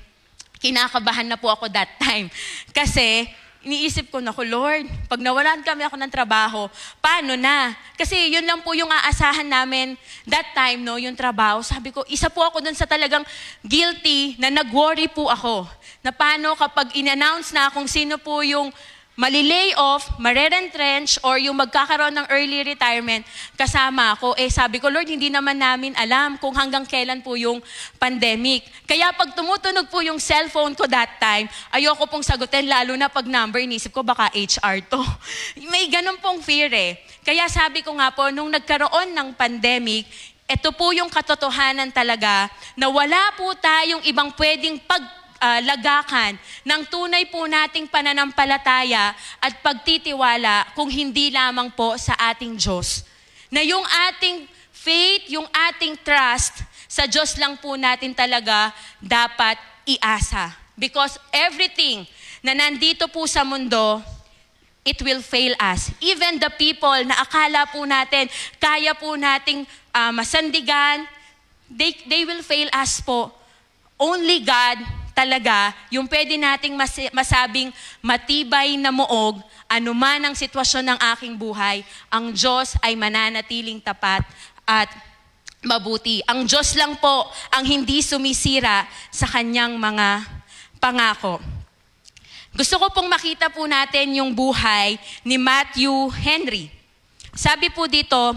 [SPEAKER 5] kinakabahan na po ako that time. Kasi, iniisip ko na Lord, pag nawalan kami ako ng trabaho, paano na? Kasi yun lang po yung aasahan namin that time, yung trabaho. Sabi ko, isa po ako dun sa talagang guilty na nag-worry po ako. Na paano kapag in-announce na kung sino po yung malilay off, marerentrench, or yung magkakaroon ng early retirement, kasama ako. Sabi ko, Lord, hindi naman namin alam kung hanggang kailan po yung pandemic. Kaya pag tumutunog po yung cellphone ko that time, ayoko pong sagutin, lalo na pag number, inisip ko, baka HR to. May ganun pong fear Kaya sabi ko nga po, nung nagkaroon ng pandemic, ito po yung katotohanan talaga na wala po tayong ibang pwedeng lagakan ng tunay po nating pananampalataya at pagtitiwala kung hindi lamang po sa ating Diyos. Na yung ating faith, yung ating trust, sa Diyos lang po natin talaga dapat iasa. Because everything na nandito po sa mundo, it will fail us. Even the people na akala po natin, kaya po nating masandigan, they will fail us po. Only God talaga yung pwede nating masabing matibay na muog, anuman ang sitwasyon ng aking buhay, ang Diyos ay mananatiling tapat at mabuti. Ang Diyos lang po ang hindi sumisira sa kanyang mga pangako. Gusto ko pong makita po natin yung buhay ni Matthew Henry. Sabi po dito,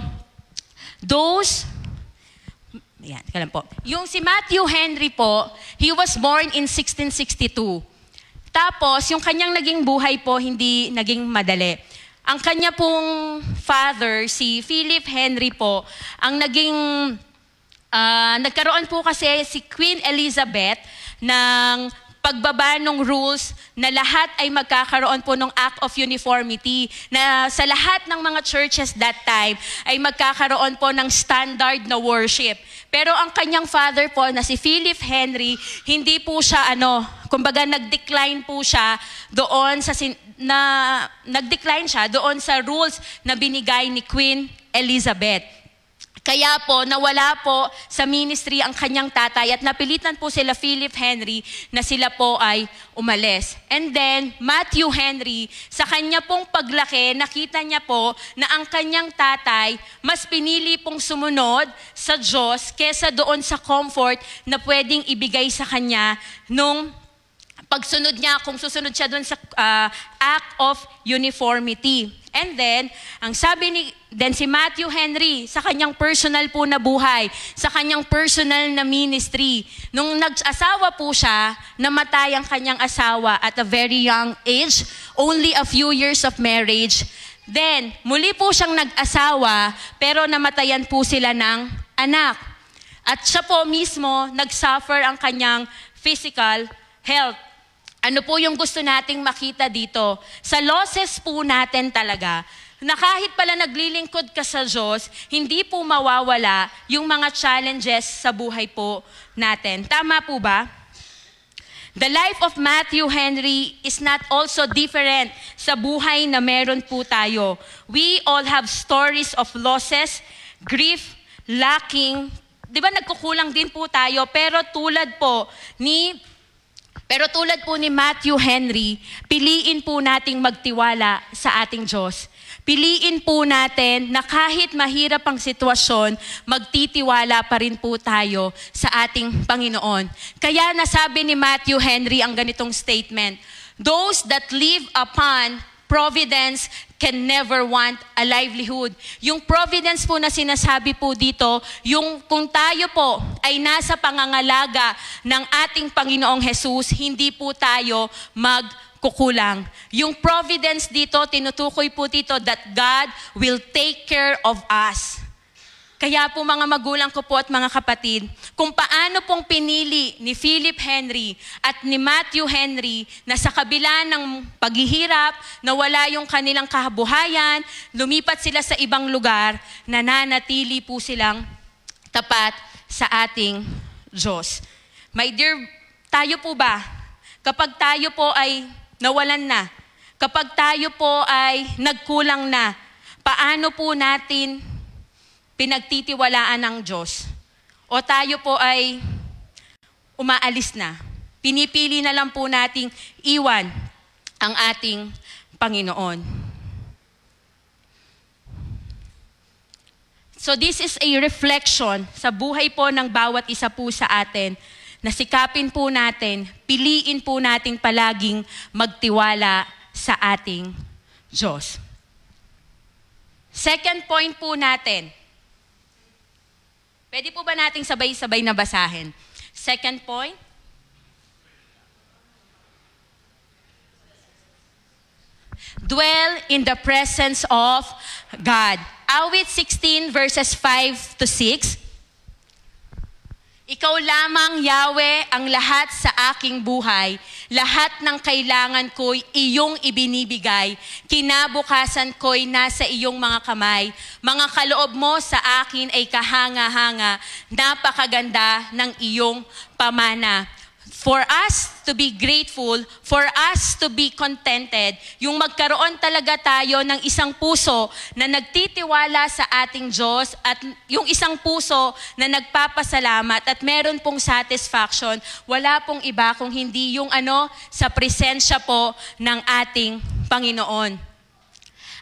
[SPEAKER 5] Ayan, teka lang po. Yung si Matthew Henry po, he was born in 1662. Tapos, yung kanyang naging buhay po, hindi naging madali. Ang kanya pong father, si Philip Henry po, ang nagkaroon po kasi si Queen Elizabeth ng pagbaba ng rules na lahat ay magkakaroon po ng Act of Uniformity, na sa lahat ng mga churches that time ay magkakaroon po ng standard na worship. Pero ang kanyang father po na si Philip Henry, hindi po siya kumbaga nag-decline po siya doon sa rules na binigay ni Queen Elizabeth. Kaya po, nawala po sa ministry ang kanyang tatay at napilitan po sila Philip Henry na sila po ay umalis. And then, Matthew Henry, sa kanya pong paglaki, nakita niya po na ang kanyang tatay mas pinili pong sumunod sa Diyos kesa doon sa comfort na pwedeng ibigay sa kanya nung pagsunod niya, kung susunod siya doon sa Act of Uniformity. And then, ang sabi si Matthew Henry, sa kanyang personal po na buhay, sa kanyang personal na ministry, nung nag-asawa po siya, namatay ang kanyang asawa at a very young age, only a few years of marriage. Then, muli po siyang nag-asawa, pero namatayan po sila ng anak. At siya po mismo, nag-suffer ang kanyang physical health. Ano po yung gusto nating makita dito? Sa losses po natin talaga, na kahit pala naglilingkod ka sa Diyos, hindi po mawawala yung mga challenges sa buhay po natin. Tama po ba? The life of Matthew Henry is not also different sa buhay na meron po tayo. We all have stories of losses, grief, lacking. Di ba nagkukulang din po tayo, pero tulad po ni Matthew Henry, piliin po nating magtiwala sa ating Diyos. Piliin po natin na kahit mahirap ang sitwasyon, magtitiwala pa rin po tayo sa ating Panginoon. Kaya nasabi ni Matthew Henry ang ganitong statement, "Those that live upon providence can never want a livelihood." Yung providence po na sinasabi po dito, yung kung tayo po ay nasa pangangalaga ng ating Panginoong Jesus, hindi po tayo magkukulang. Yung providence dito, tinutukoy po dito that God will take care of us. Kaya po mga magulang ko po at mga kapatid, kung paano pong pinili ni Philip Henry at ni Matthew Henry na sa kabila ng paghihirap, nawala yung kanilang kabuhayan, lumipat sila sa ibang lugar, nananatili po silang tapat sa ating Diyos. My dear, tayo po ba, kapag tayo po ay nawalan na, kapag tayo po ay nagkulang na, paano po natin pinagtitiwalaan ng Diyos? O tayo po ay umaalis na? Pinipili na lang po nating iwan ang ating Panginoon. So this is a reflection sa buhay po ng bawat isa po sa atin, na sikapin po natin, piliin po nating palaging magtiwala sa ating Diyos. Second point po natin. Pwede po ba nating sabay-sabay na basahin? Second point. Dwell in the presence of God. Awit 16 verses 5 to 6. Ikaw lamang, Yahweh, ang lahat sa aking buhay. Lahat ng kailangan ko'y iyong ibinibigay. Kinabukasan ko'y nasa iyong mga kamay. Mga kaloob mo sa akin ay kahanga-hanga. Napakaganda ng iyong pamana. For us to be grateful, for us to be contented, yung magkaroon talaga tayo ng isang puso na nagtitiwala sa ating Diyos at yung isang puso na nagpapasalamat at meron pong satisfaction, wala pong iba kung hindi yung sa presensya po ng ating Panginoon.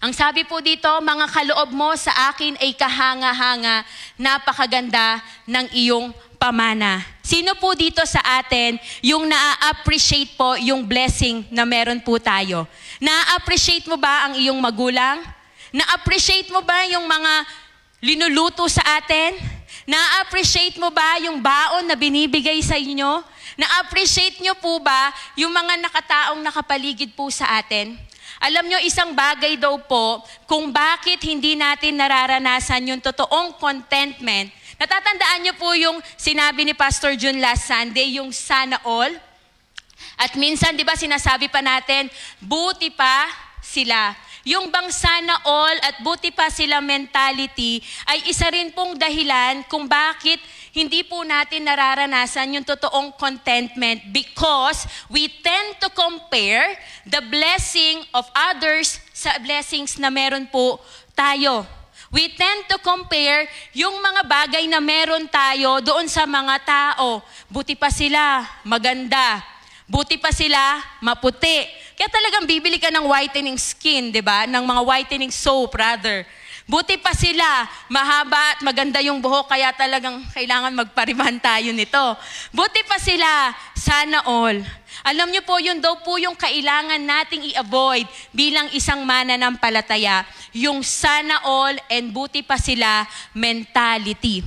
[SPEAKER 5] Ang sabi po dito, mga kaloob mo sa akin ay kahanga-hanga, napakaganda ng iyong pamana. Sino po dito sa atin yung na-appreciate po yung blessing na meron po tayo? Na-appreciate mo ba ang iyong magulang? Na-appreciate mo ba yung mga linuluto sa atin? Na-appreciate mo ba yung baon na binibigay sa inyo? Na-appreciate nyo po ba yung mga nakataong nakapaligid po sa atin? Alam nyo, isang bagay daw po kung bakit hindi natin nararanasan yung totoong contentment. Natatandaan nyo po yung sinabi ni Pastor Jun last Sunday, yung sana all? At minsan, di ba, sinasabi pa natin, buti pa sila. Yung bang sana all at buti pa sila mentality ay isa rin pong dahilan kung bakit hindi po natin nararanasan yung totoong contentment because we tend to compare the blessing of others sa blessings na meron po tayo. We tend to compare yung mga bagay na meron tayo doon sa mga tao. Buti pa sila, maganda. Buti pa sila, maputi. Kaya talagang bibili ka ng whitening skin, di ba? Ng mga whitening soap, rather. Buti pa sila, mahaba at maganda yung buhok, kaya talagang kailangan magpariban tayo nito. Buti pa sila, sana all. Alam niyo po, yun daw po yung kailangan nating i-avoid bilang isang mananampalataya. Yung sana all and buti pa sila mentality.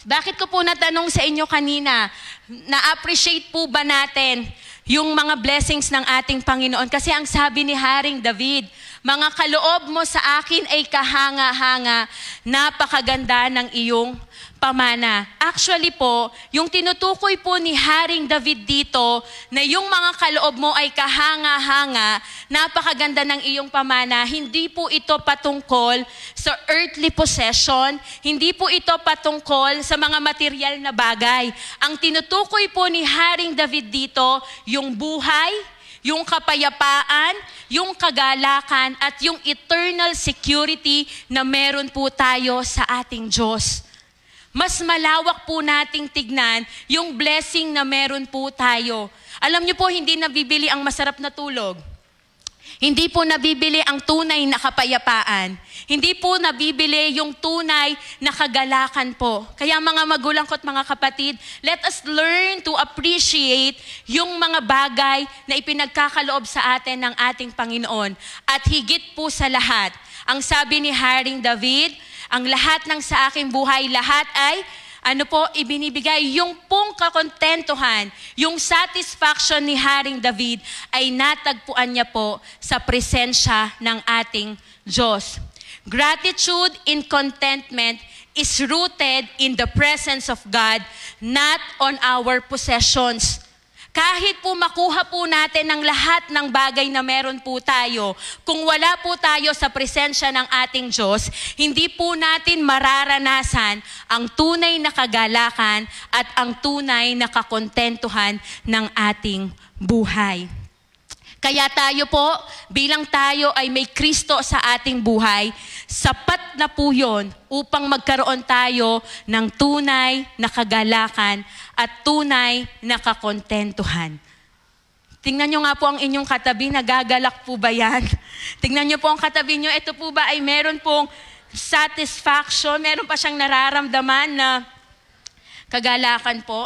[SPEAKER 5] Bakit ko po natanong sa inyo kanina, na-appreciate po ba natin yung mga blessings ng ating Panginoon? Kasi ang sabi ni Haring David, mga kaloob mo sa akin ay kahanga-hanga, napakaganda ng iyong pamana. Actually po, yung tinutukoy po ni Haring David dito na yung mga kaloob mo ay kahanga-hanga, napakaganda ng iyong pamana, hindi po ito patungkol sa earthly possession, hindi po ito patungkol sa mga material na bagay. Ang tinutukoy po ni Haring David dito, yung buhay, yung kapayapaan, yung kagalakan, at yung eternal security na meron po tayo sa ating Diyos. Mas malawak po nating tignan yung blessing na meron po tayo. Alam niyo po, hindi nabibili ang masarap na tulog. Hindi po nabibili ang tunay na kapayapaan. Hindi po nabibili yung tunay na kagalakan po. Kaya mga magulang ko at mga kapatid, let us learn to appreciate yung mga bagay na ipinagkakaloob sa atin ng ating Panginoon. At higit po sa lahat, ang sabi ni Haring David, ang lahat ng sa aking buhay, lahat ay ibinibigay. Yung pong kakontentuhan, yung satisfaction ni Haring David ay natagpuan niya po sa presensya ng ating Diyos. Gratitude in contentment is rooted in the presence of God, not on our possessions. Kahit po makuha po natin ang lahat ng bagay na meron po tayo, kung wala po tayo sa presensya ng ating Diyos, hindi po natin mararanasan ang tunay na kagalakan at ang tunay na kakontentuhan ng ating buhay. Kaya tayo po, bilang tayo ay may Kristo sa ating buhay, sapat na po yun upang magkaroon tayo ng tunay na kagalakan at tunay na kakontentuhan. Tingnan nyo nga po ang inyong katabi, nagagalak po ba yan? Tingnan nyo po ang katabi nyo, ito po ba ay meron pong satisfaction, meron pa siyang nararamdaman na kagalakan po?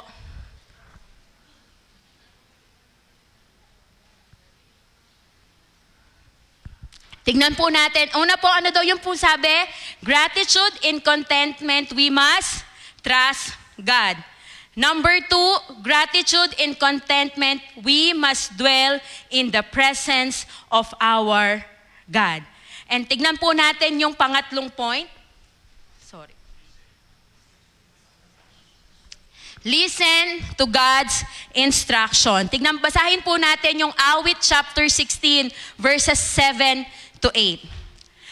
[SPEAKER 5] Tignan po natin. Una po, ano daw yung po sabi? Gratitude and contentment, we must trust God. Number 2, gratitude and contentment, we must dwell in the presence of our God. And tignan po natin yung pangatlong point. Sorry. Listen to God's instruction. Basahin po natin yung Awit chapter 16, verses 7 to 8.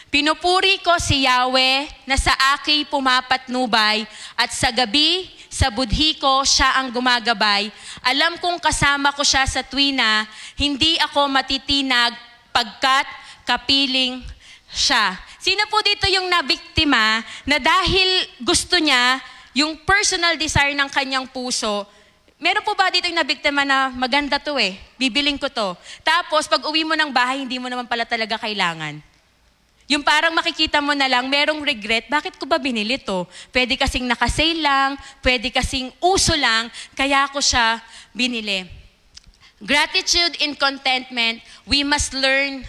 [SPEAKER 5] Pinupuri ko si Yahweh na sa aki pumapatnubay at sa gabi, sa budhi ko siya ang gumagabay. Alam kong kasama ko siya sa tuwina, hindi ako matitinag pagkat kapiling siya. Sino po dito yung nabiktima na dahil gusto niya yung personal desire ng kanyang puso? Meron po ba dito yung nabiktima na maganda to bibiling ko to. Tapos pag uwi mo ng bahay, hindi mo naman pala talaga kailangan. Yung parang makikita mo na lang, merong regret, bakit ko ba binili to? Pwede kasing nakasale lang, pwede kasing uso lang, kaya ko siya binili. Gratitude and contentment, we must learn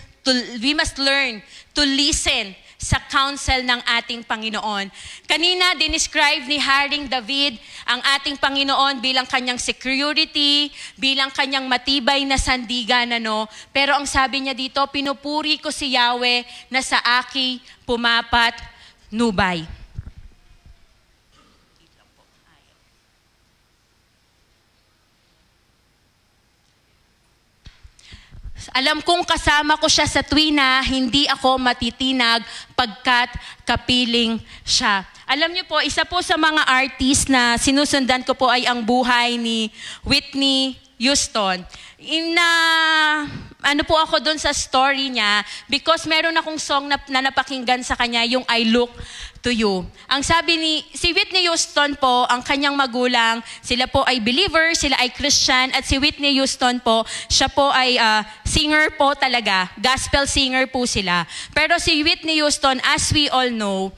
[SPEAKER 5] to listen sa counsel ng ating Panginoon. Kanina, dinescribe ni Haring David ang ating Panginoon bilang kanyang security, bilang kanyang matibay na sandigan, Pero ang sabi niya dito, pinupuri ko si Yahweh na sa aki pumapat nubay. Alam kong kasama ko siya sa tuwina, hindi ako matitinag pagkat kapiling siya. Alam niyo po, isa po sa mga artist na sinusundan ko po ay ang buhay ni Whitney Houston. Ano po ako doon sa story niya because meron akong song na napakinggan sa kanya, yung I Look to You. Ang sabi si Whitney Houston po, ang kanyang magulang, sila po ay believer, sila ay Christian, at si Whitney Houston po, siya po ay singer po talaga, gospel singer po sila. Pero si Whitney Houston, as we all know,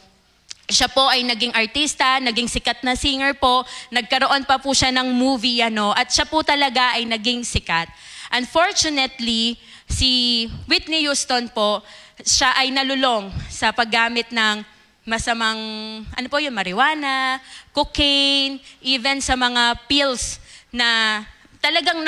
[SPEAKER 5] siya po ay naging artista, naging sikat na singer po, nagkaroon pa po siya ng movie, at siya po talaga ay naging sikat. Unfortunately, si Whitney Houston po, siya ay nalulong sa paggamit ng masamang, marijuana, cocaine, even sa mga pills na talagang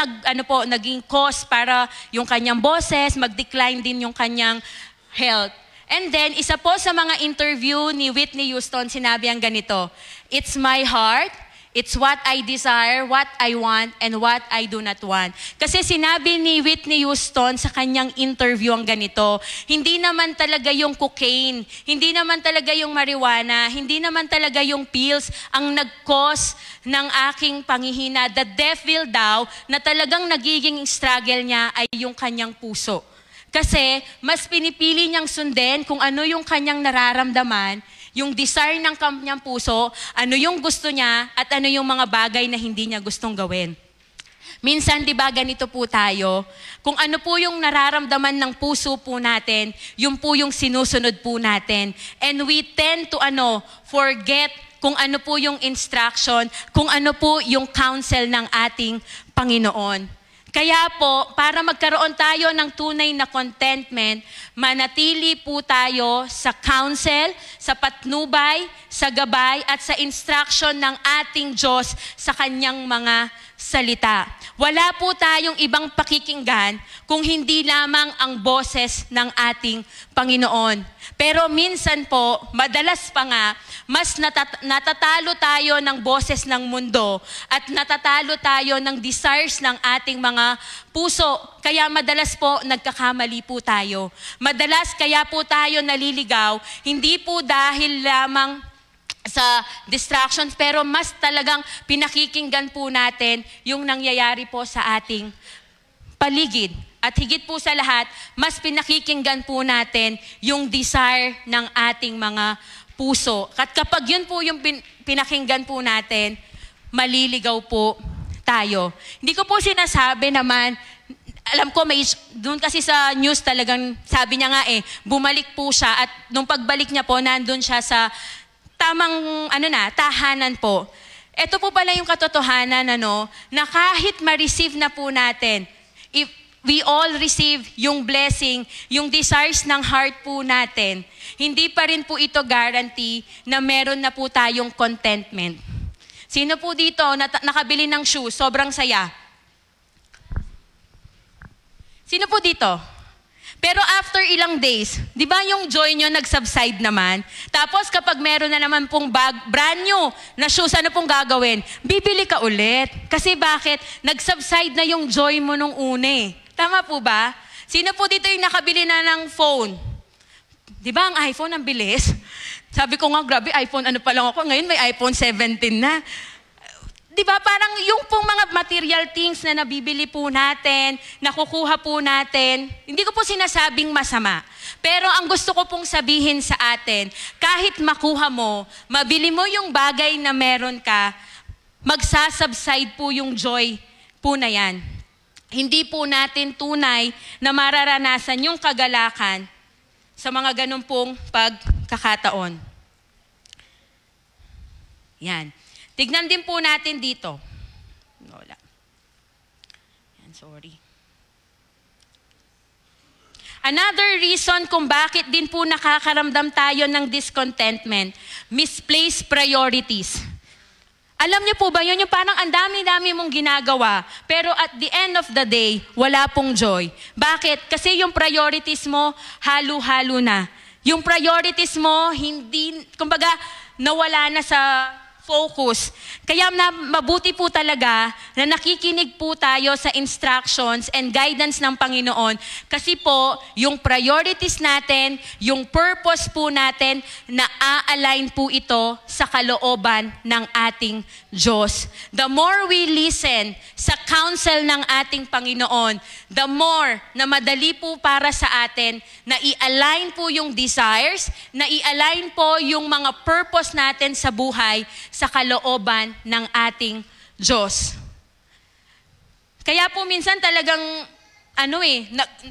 [SPEAKER 5] naging cause para yung kanyang boses, mag-decline din yung kanyang health. And then, isa po sa mga interview ni Whitney Houston, sinabi ang ganito, "It's my heart, it's what I desire, what I want, and what I do not want." Kasi sinabi ni Whitney Houston sa kanyang interview ang ganito, hindi naman talaga yung cocaine, hindi naman talaga yung marijuana, hindi naman talaga yung pills ang nag-cause ng aking panghihina. The devil daw na talagang nagiging struggle niya ay yung kanyang puso. Kasi mas pinipili niyang sundin kung ano yung kanyang nararamdaman, yung desire ng kanyang puso, ano yung gusto niya, at ano yung mga bagay na hindi niya gustong gawin. Minsan, di ba, ganito po tayo, kung ano po yung nararamdaman ng puso po natin, yun po yung sinusunod po natin. And we tend to forget kung ano po yung instruction, kung ano po yung counsel ng ating Panginoon. Kaya po, para magkaroon tayo ng tunay na contentment, manatili po tayo sa counsel, sa patnubay, sa gabay, at sa instruction ng ating Diyos sa kanyang mga salita. Wala po tayong ibang pakikinggan kung hindi lamang ang boses ng ating Panginoon. Pero minsan po, madalas pa nga, mas natatalo tayo ng boses ng mundo at natatalo tayo ng desires ng ating mga puso. Kaya madalas po nagkakamali po tayo. Madalas kaya po tayo naliligaw, hindi po dahil lamang sa distractions, pero mas talagang pinakikinggan po natin yung nangyayari po sa ating paligid. At higit po sa lahat, mas pinakikinggan po natin yung desire ng ating mga puso. At kapag yun po yung pinakinggan po natin, maliligaw po tayo. Hindi ko po sinasabi naman, alam ko doon kasi sa news talagang sabi niya nga bumalik po siya, at nung pagbalik niya po, nandun siya sa tamang tahanan po. Ito po pala yung katotohanan na kahit ma-receive na po natin, we all receive yung blessing, yung desires ng heart po natin, hindi pa rin po ito guarantee na meron na po tayong contentment. Sino po dito nakabili ng shoes, sobrang saya? Sino po dito? Pero after ilang days, di ba yung joy nyo nag-subside naman? Tapos kapag meron na naman pong brand new na shoes, ano pong gagawin? Bibili ka ulit. Kasi bakit? Nag-subside na yung joy mo nung une. Tama po ba? Sino po dito yung nakabili na ng phone? Di ba ang iPhone ang bilis? Sabi ko nga, grabe, iPhone ano pa lang ako. Ngayon may iPhone 17 na. Di ba parang yung pong mga material things na nabibili po natin, nakukuha po natin, hindi ko po sinasabing masama. Pero ang gusto ko pong sabihin sa atin, kahit makuha mo, mabili mo yung bagay na meron ka, magsasubside po yung joy po na yan. Hindi po natin tunay na mararanasan yung kagalakan sa mga ganun pong pagkakataon. Yan. Tignan din po natin dito. Wala. Yan, sorry. Another reason kung bakit din po nakakaramdam tayo ng discontentment, misplaced priorities. Alam niyo po ba yun? Yung parang ang dami-dami mong ginagawa, pero at the end of the day, wala pong joy. Bakit? Kasi yung priorities mo, halo-halo na. Yung priorities mo, hindi, kumbaga, nawala na sa focus. Kaya mabuti po talaga na nakikinig po tayo sa instructions and guidance ng Panginoon kasi po yung priorities natin, yung purpose po natin na a-align po ito sa kalooban ng ating Diyos. The more we listen sa counsel ng ating Panginoon, the more na madali po para sa atin na i-align po yung desires, na i-align po yung mga purpose natin sa buhay sa kalooban ng ating Diyos. Kaya po minsan talagang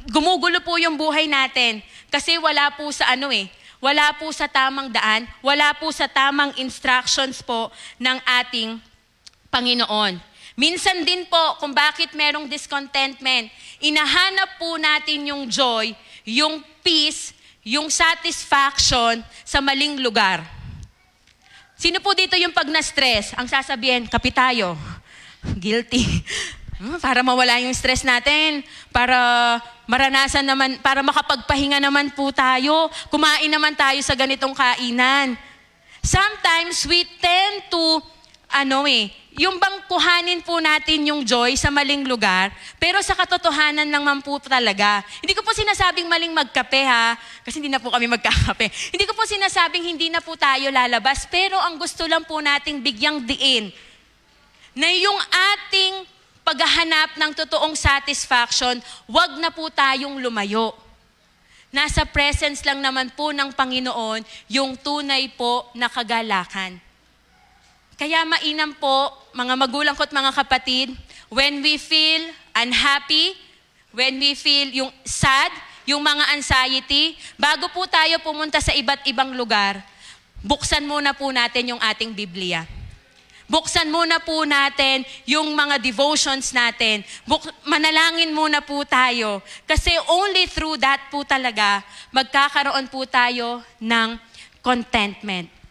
[SPEAKER 5] gumugulo po yung buhay natin kasi wala po sa wala po sa tamang daan, wala po sa tamang instructions po ng ating Panginoon. Minsan din po kung bakit merong discontentment, inahanap po natin yung joy, yung peace, yung satisfaction sa maling lugar. Sino po dito yung pag na-stress? Ang sasabihin, kape tayo. Guilty. Para mawala yung stress natin. Para maranasan naman, para makapagpahinga naman po tayo. Kumain naman tayo sa ganitong kainan. Sometimes we tend to, yung bang kuhanin po natin yung joy sa maling lugar, pero sa katotohanan naman po talaga. Hindi ko po sinasabing maling magkape ha, kasi hindi na po kami magkakape. Hindi ko po sinasabing hindi na po tayo lalabas, pero ang gusto lang po nating bigyang diin na yung ating paghahanap ng totoong satisfaction, wag na po tayong lumayo. Nasa presence lang naman po ng Panginoon yung tunay po na kagalakan. Kaya mainam po, mga magulang ko at mga kapatid, when we feel unhappy, when we feel yung sad, yung mga anxiety, bago po tayo pumunta sa iba't ibang lugar, buksan muna po natin yung ating Biblia. Buksan muna po natin yung mga devotions natin. Manalangin muna po tayo. Kasi only through that po talaga, magkakaroon po tayo ng contentment.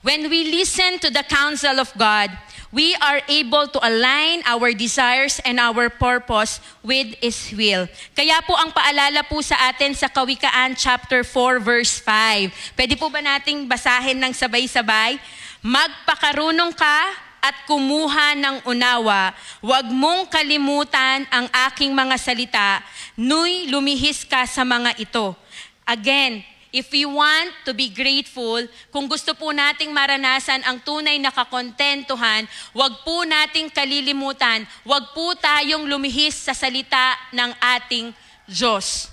[SPEAKER 5] When we listen to the counsel of God, we are able to align our desires and our purpose with His will. Kaya po ang paalala po sa atin sa Kawikaan chapter 4 verse 5. Pwede po ba nating basahin ng sabay-sabay? Magpakarunong ka at kumuha ng unawa. Huwag mong kalimutan ang aking mga salita. Nu'y lumihis ka sa mga ito. Again, if we want to be grateful, kung gusto po nating maranasan ang tunay na kakontentuhan, wag po nating kalilimutan, wag po tayong lumihis sa salita ng ating Diyos.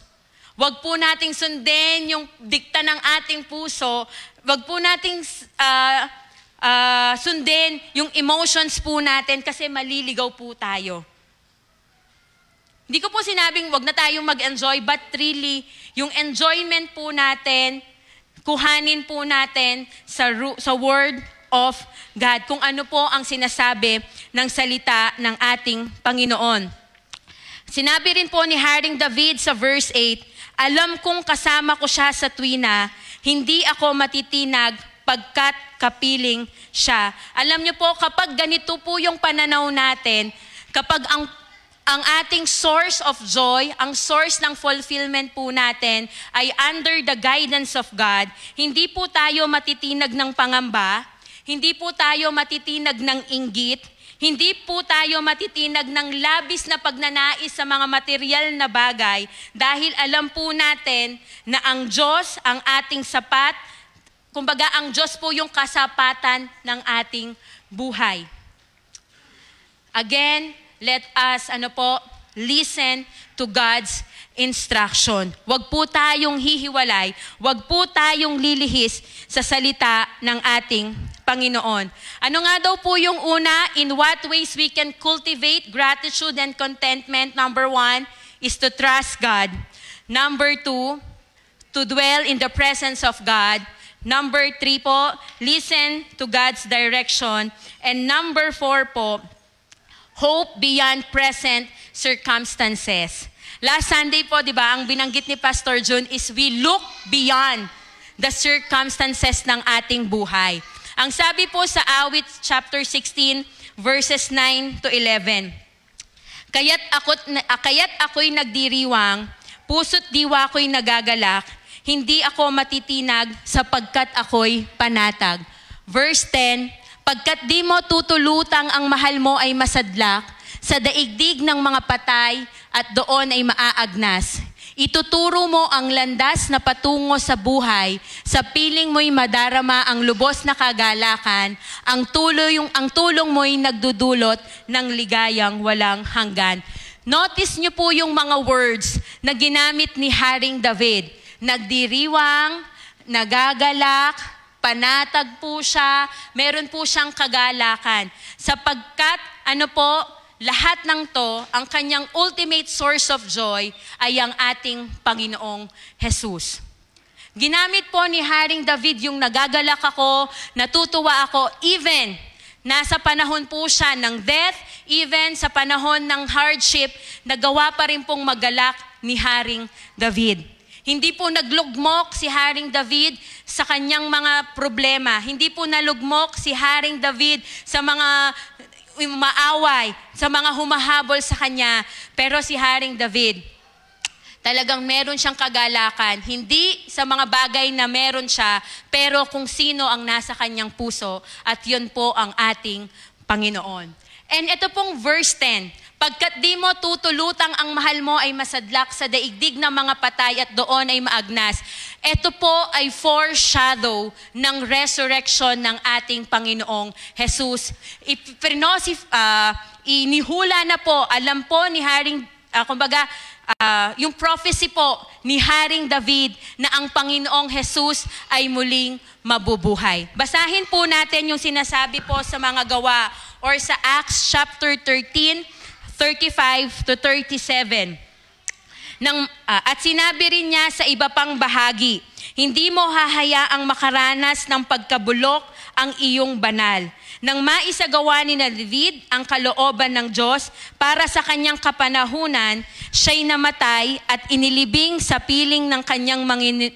[SPEAKER 5] Wag po nating sundin yung dikta ng ating puso, wag po nating sundin yung emotions po natin kasi maliligaw po tayo. Hindi ko po sinabing wag na tayong mag-enjoy, but really, yung enjoyment po natin kuhanin po natin sa Word of God, kung ano po ang sinasabi ng salita ng ating Panginoon. Sinabi rin po ni Haring David sa verse 8, alam kong kasama ko siya sa tuwina, hindi ako matitinag pagkat kapiling siya. Alam niyo po, kapag ganito po yung pananaw natin, kapag ang ating source of joy, ang source ng fulfillment po natin ay under the guidance of God, hindi po tayo matitinag ng pangamba, hindi po tayo matitinag ng inggit, hindi po tayo matitinag ng labis na pagnanais sa mga material na bagay dahil alam po natin na ang Diyos ang ating sapat, kumbaga ang Diyos po yung kasapatan ng ating buhay. Again, let us, listen to God's instruction. Huwag po tayong hihiwalay, huwag po tayong lilihis sa salita ng ating Panginoon. Ano nga daw po yung una? In what ways we can cultivate gratitude and contentment? Number 1 is to trust God. Number 2, to dwell in the presence of God. Number 3 po, listen to God's direction. And number 4 po, hope beyond present circumstances. Last Sunday po, di ba, ang binanggit ni Pastor June is we look beyond the circumstances ng ating buhay. Ang sabi po sa Awit chapter 16, verses 9 to 11. Kaya't ako'y nagdiriwang, puso't diwa ko'y nagagalak, hindi ako matitinag sapagkat ako'y panatag. Verse 10, pagkat di mo tutulutang ang mahal mo ay masadlak, sa daigdig ng mga patay at doon ay maaagnas. Ituturo mo ang landas na patungo sa buhay, sa piling mo'y madarama ang lubos na kagalakan, ang tulong mo'y nagdudulot ng ligayang walang hanggan. Notice niyo po yung mga words na ginamit ni Haring David. Nagdiriwang, nagagalak, panatag po siya, meron po siyang kagalakan. Sapagkat, lahat ng to, ang kanyang ultimate source of joy ay ang ating Panginoong Jesus. Ginamit po ni Haring David yung nagagalak ako, natutuwa ako, even nasa panahon po siya ng death, even sa panahon ng hardship, nagawa pa rin pong magalak ni Haring David. Hindi po naglugmok si Haring David sa kanyang mga problema. Hindi po nalugmok si Haring David sa mga maaway, sa mga humahabol sa kanya. Pero si Haring David, talagang meron siyang kagalakan. Hindi sa mga bagay na meron siya, pero kung sino ang nasa kanyang puso, at yun po ang ating Panginoon. And ito pong verse 10, pagkat di mo tutulutang ang mahal mo ay masadlak sa daigdig ng mga patay at doon ay maagnas. Ito po ay foreshadow ng resurrection ng ating Panginoong Jesus. Inihula na po, alam po ni Haring, yung prophecy po ni Haring David na ang Panginoong Jesus ay muling mabubuhay. Basahin po natin yung sinasabi po sa mga gawa or sa Acts chapter 13, 35 to 37. At sinabi rin niya sa iba pang bahagi, hindi mo hahayaang makaranas ng pagkabulok ang iyong banal. Nang maisagawa ni David ang kalooban ng Diyos para sa kanyang kapanahunan, siya'y namatay at inilibing sa piling ng kanyang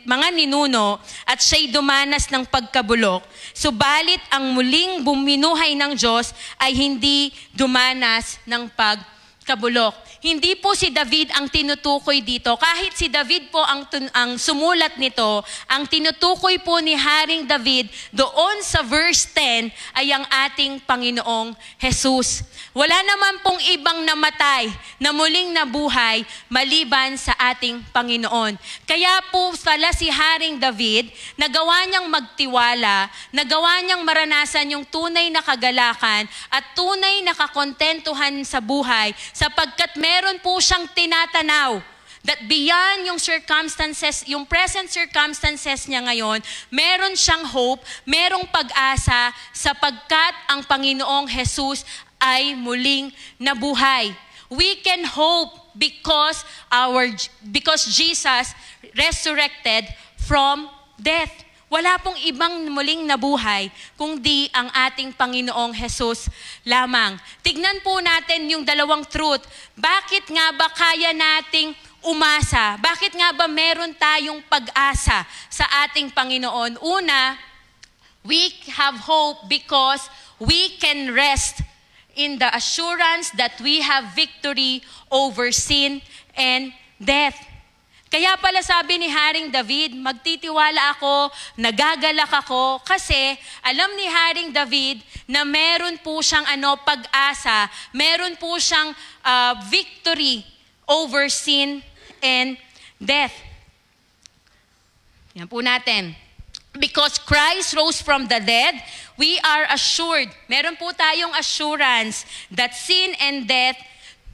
[SPEAKER 5] mga ninuno at siya'y dumanas ng pagkabulok. Subalit ang muling buminuhay ng Diyos ay hindi dumanas ng pagkabulok. Hindi po si David ang tinutukoy dito. Kahit si David po ang sumulat nito, ang tinutukoy po ni Haring David doon sa verse 10 ay ang ating Panginoong Jesus. Wala naman pong ibang namatay na muling nabuhay maliban sa ating Panginoon. Kaya po pala si Haring David, nagawa niyang magtiwala, nagawa niyang maranasan yung tunay na kagalakan at tunay na kakontentuhan sa buhay sapagkat meron po siyang tinatanaw that beyond yung circumstances, yung present circumstances niya ngayon, meron siyang hope, merong pag-asa sapagkat ang Panginoong Jesus ay muling nabuhay. We can hope because Jesus resurrected from death. Wala pong ibang muling nabuhay kundi ang ating Panginoong Jesus lamang. Tignan po natin yung dalawang truth. Bakit nga ba kaya nating umasa? Bakit nga ba meron tayong pag-asa sa ating Panginoon? Una, we have hope because we can rest in the assurance that we have victory over sin and death. Kaya pala sabi ni Haring David, magtitiwala ako, nagagalak ako, kasi alam ni Haring David na meron po siyang pag-asa, meron po siyang victory over sin and death. Yan po natin. Because Christ rose from the dead, we are assured, meron po tayong assurance that sin and death,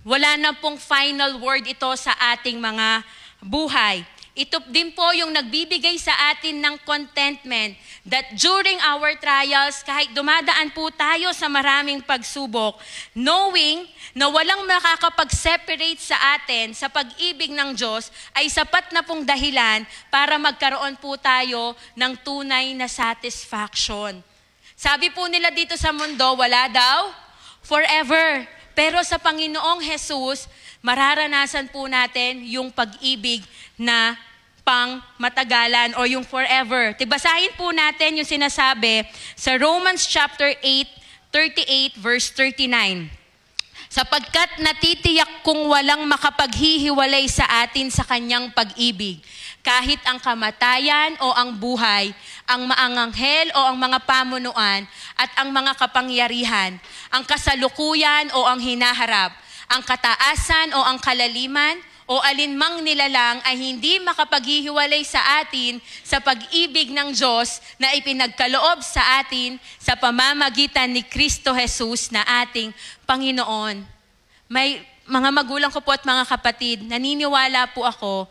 [SPEAKER 5] wala na pong final word ito sa ating mga buhay. Ito din po yung nagbibigay sa atin ng contentment that during our trials, kahit dumadaan po tayo sa maraming pagsubok, knowing na walang makakapag-separate sa atin sa pag-ibig ng Diyos ay sapat na pong dahilan para magkaroon po tayo ng tunay na satisfaction. Sabi po nila dito sa mundo, wala daw forever. Pero sa Panginoong Jesus, mararanasan po natin yung pag-ibig na pang matagalan o yung forever. Basahin po natin yung sinasabi sa Romans chapter 8, 38 verse 39. Sapagkat natitiyak kung walang makapaghihiwalay sa atin sa kanyang pag-ibig, kahit ang kamatayan o ang buhay, ang maanganghel o ang mga pamunuan, at ang mga kapangyarihan, ang kasalukuyan o ang hinaharap, ang kataasan o ang kalaliman, o alinmang nilalang ay hindi makapaghihiwalay sa atin sa pag-ibig ng Diyos na ipinagkaloob sa atin sa pamamagitan ni Kristo Jesus na ating Panginoon. May mga magulang ko po at mga kapatid, naniniwala po ako,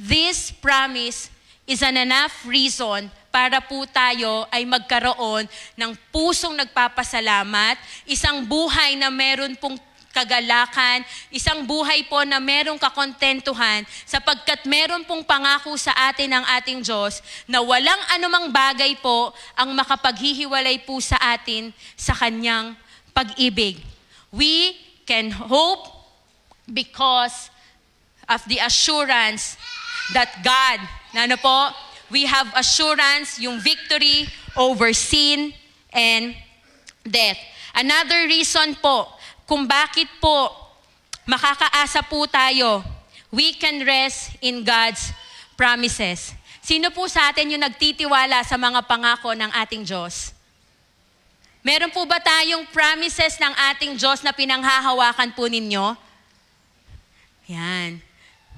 [SPEAKER 5] this promise is an enough reason para po tayo ay magkaroon ng pusong nagpapasalamat, isang buhay na meron pong kagalakan, isang buhay po na merong kakontentuhan sapagkat meron pong pangako sa atin ng ating Diyos na walang anumang bagay po ang makapaghihiwalay po sa atin sa kanyang pag-ibig. We can hope because of the assurance that God, we have assurance, yung victory over sin and death. Another reason po, kung bakit po makakaasa po tayo, we can rest in God's promises. Sino po sa atin yung nagtitiwala sa mga pangako ng ating Diyos? Meron po ba tayong promises ng ating Diyos na pinanghahawakan po ninyo? Yan.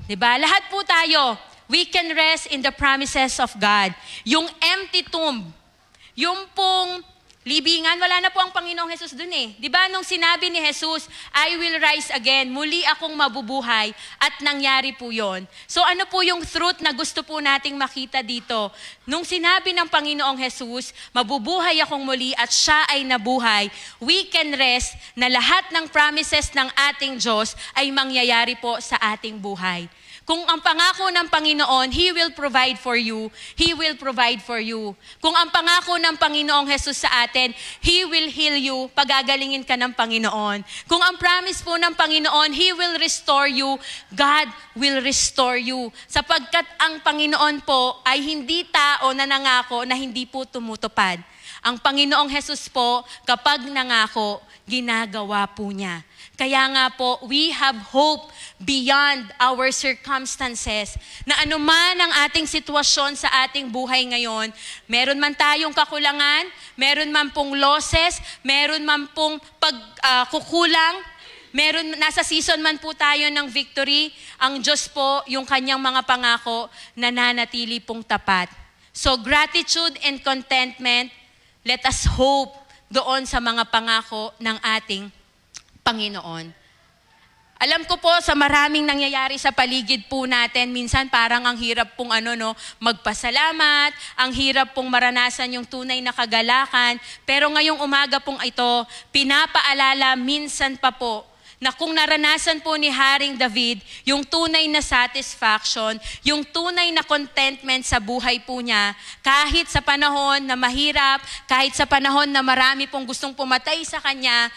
[SPEAKER 5] Diba? Lahat po tayo, we can rest in the promises of God. Yung empty tomb, yung pong libingan, wala na po ang Panginoong Jesus dun eh. Di ba nung sinabi ni Jesus, I will rise again, muli akong mabubuhay, at nangyari po yon. So ano po yung truth na gusto po nating makita dito? Nung sinabi ng Panginoong Jesus, mabubuhay akong muli at siya ay nabuhay, we can rest na lahat ng promises ng ating Diyos ay mangyayari po sa ating buhay. Kung ang pangako ng Panginoon, He will provide for you, He will provide for you. Kung ang pangako ng Panginoong Jesus sa atin, He will heal you, pagagalingin ka ng Panginoon. Kung ang promise po ng Panginoon, He will restore you, God will restore you. Sapagkat ang Panginoon po ay hindi tao na nangako na hindi po tumutupad. Ang Panginoong Jesus po, kapag nangako, ginagawa po niya. Kaya nga po, we have hope beyond our circumstances. Na anuman ang ating sitwasyon sa ating buhay ngayon, meron man tayong kakulangan, meron man pong losses, meron man pong pagkukulang, nasa season man po tayo ng victory, ang Diyos po, yung kanyang mga pangako, nananatili pong tapat. So gratitude and contentment, let us hope doon sa mga pangako ng ating Panginoon. Alam ko po sa maraming nangyayari sa paligid po natin, minsan parang ang hirap pong magpasalamat, ang hirap pong maranasan yung tunay na kagalakan, pero ngayong umaga pong ito, pinapaalala minsan pa po na kung naranasan po ni Haring David yung tunay na satisfaction, yung tunay na contentment sa buhay po niya, kahit sa panahon na mahirap, kahit sa panahon na marami pong gustong pumatay sa kanya,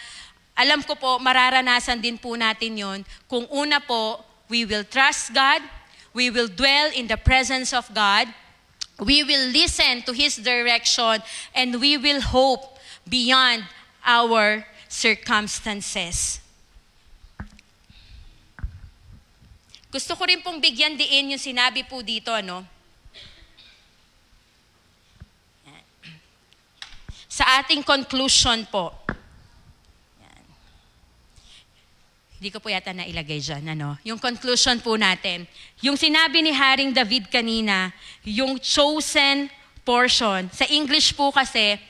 [SPEAKER 5] alam ko po, mararanasan din po natin yon kung una po, we will trust God, we will dwell in the presence of God, we will listen to His direction, and we will hope beyond our circumstances. Gusto ko rin pong bigyan diin yung sinabi po dito, no? Sa ating conclusion po. Yan. Hindi ko po yata nailagay dyan, ano? Yung conclusion po natin. Yung sinabi ni Haring David kanina, yung chosen portion. Sa English po kasi,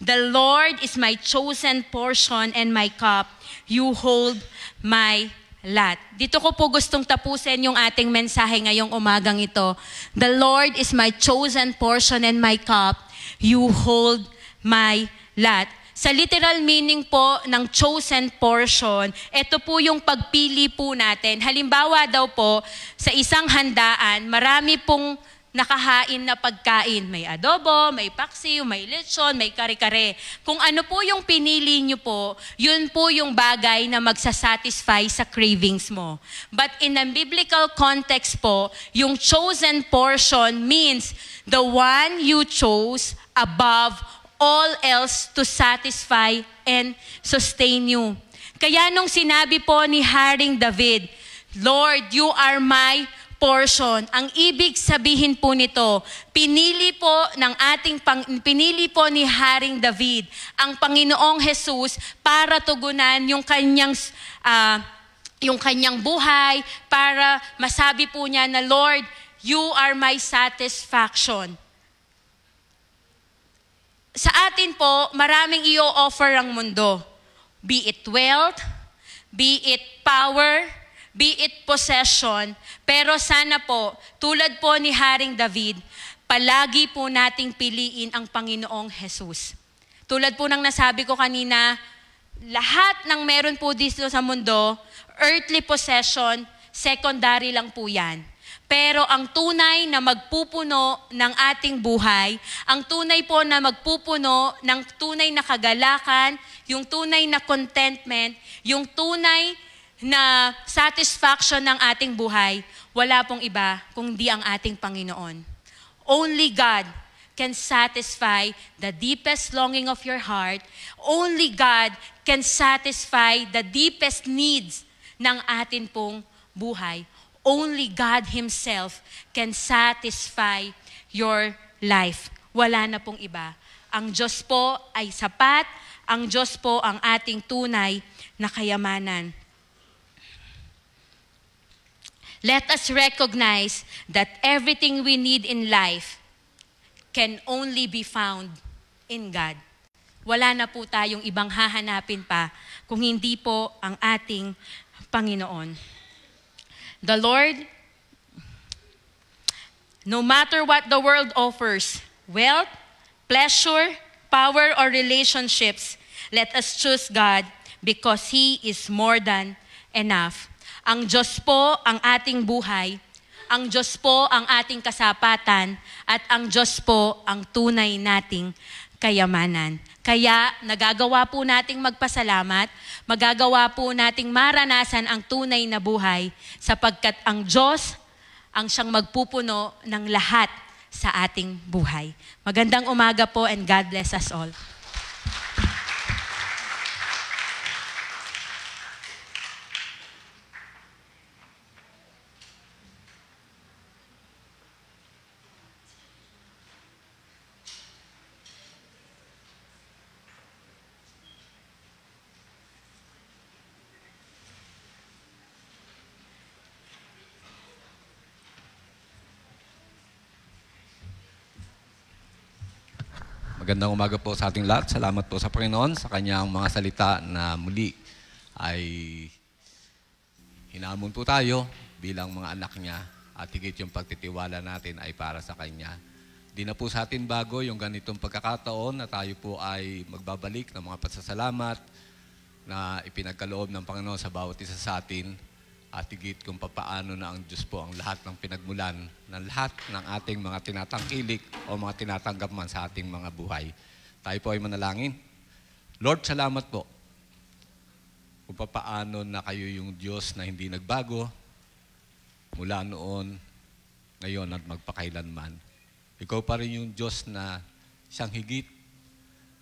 [SPEAKER 5] the Lord is my chosen portion and my cup. You hold my lot. Dito ko po gustong tapusin yung ating mensahe ngayong umagang ito. The Lord is my chosen portion and my cup. You hold my lot. Sa literal meaning po ng chosen portion, ito po yung pagpili po natin. Halimbawa daw po, sa isang handaan, marami pong nakahain na pagkain. May adobo, may paksiw, may lechon, may kare-kare. Kung ano po yung pinili nyo po, yun po yung bagay na magsasatisfy sa cravings mo. But in a biblical context po, yung chosen portion means the one you chose above all else to satisfy and sustain you. Kaya nung sinabi po ni Haring David, Lord, you are my portion. Ang ibig sabihin po nito, pinili po ni Haring David ang Panginoong Jesus para tugunan yung kanyang buhay, para masabi po niya na, Lord, you are my satisfaction. Sa atin po, maraming i-offer ang mundo. Be it wealth, be it power, be it possession, pero sana po, tulad po ni Haring David, palagi po nating piliin ang Panginoong Jesus. Tulad po ng nasabi ko kanina, lahat ng meron po dito sa mundo, earthly possession, secondary lang po yan. Pero ang tunay na magpupuno ng ating buhay, ang tunay po na magpupuno ng tunay na kagalakan, yung tunay na contentment, yung tunay na satisfaction ng ating buhay, wala pong iba kundi ang ating Panginoon. Only God can satisfy the deepest longing of your heart. Only God can satisfy the deepest needs ng atin pong buhay. Only God Himself can satisfy your life. Wala na pong iba. Ang Diyos po ay sapat. Ang Diyos po ang ating tunay na kayamanan. Let us recognize that everything we need in life can only be found in God. Wala na po tayong ibang hahanapin pa kung hindi po ang ating Panginoon. The Lord, no matter what the world offers, wealth, pleasure, power, or relationships, let us choose God because He is more than enough. Ang Diyos po ang ating buhay, ang Diyos po ang ating kasapatan, at ang Diyos po ang tunay nating kayamanan. Kaya nagagawa po nating magpasalamat, magagawa po nating maranasan ang tunay na buhay sapagkat ang Diyos ang siyang magpupuno ng lahat sa ating buhay. Magandang umaga po and God bless us all.
[SPEAKER 6] Magandang umaga po sa ating lahat. Salamat po sa Panginoon sa kanyang mga salita na muli ay hinamon po tayo bilang mga anak niya at higit yung pagtitiwala natin ay para sa kanya. Di na po sa atin bago yung ganitong pagkakataon na tayo po ay magbabalik ng mga pasasalamat na ipinagkaloob ng Panginoon sa bawat isa sa atin at higit kung papaano na ang Diyos po ang lahat ng pinagmulan ng lahat ng ating mga tinatangkilik o mga tinatanggap man sa ating mga buhay. Tayo po ay manalangin. Lord, salamat po kung papaano na kayo yung Diyos na hindi nagbago mula noon, ngayon at magpakailanman. Ikaw pa rin yung Diyos na siyang higit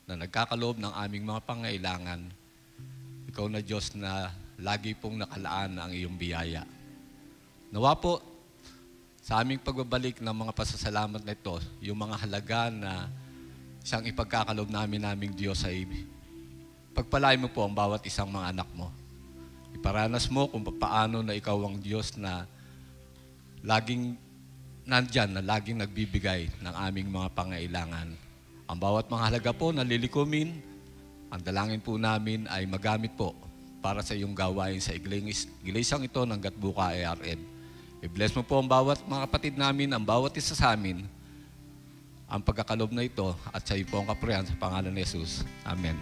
[SPEAKER 6] na nagkakaloob ng aming mga pangailangan. Ikaw na Diyos na lagi pong nakalaan ang iyong biyaya. Nawa po, sa aming pagbabalik ng mga pasasalamat na ito, yung mga halaga na siyang ipagkakaloob naming Diyos ay pagpalain mo po ang bawat isang mga anak mo. Iparanas mo kung paano na ikaw ang Diyos na laging nandyan, na laging nagbibigay ng aming mga pangailangan. Ang bawat mga halaga po na lilikumin, ang dalangin po namin ay magamit po para sa iyong gawain sa iglesang ito ng Gatbuka ARN. I-bless mo po ang bawat mga kapatid namin, ang bawat isa sa amin, ang pagkakalob na ito at sa iyo po ang kapurihan sa pangalan ni Jesus. Amen.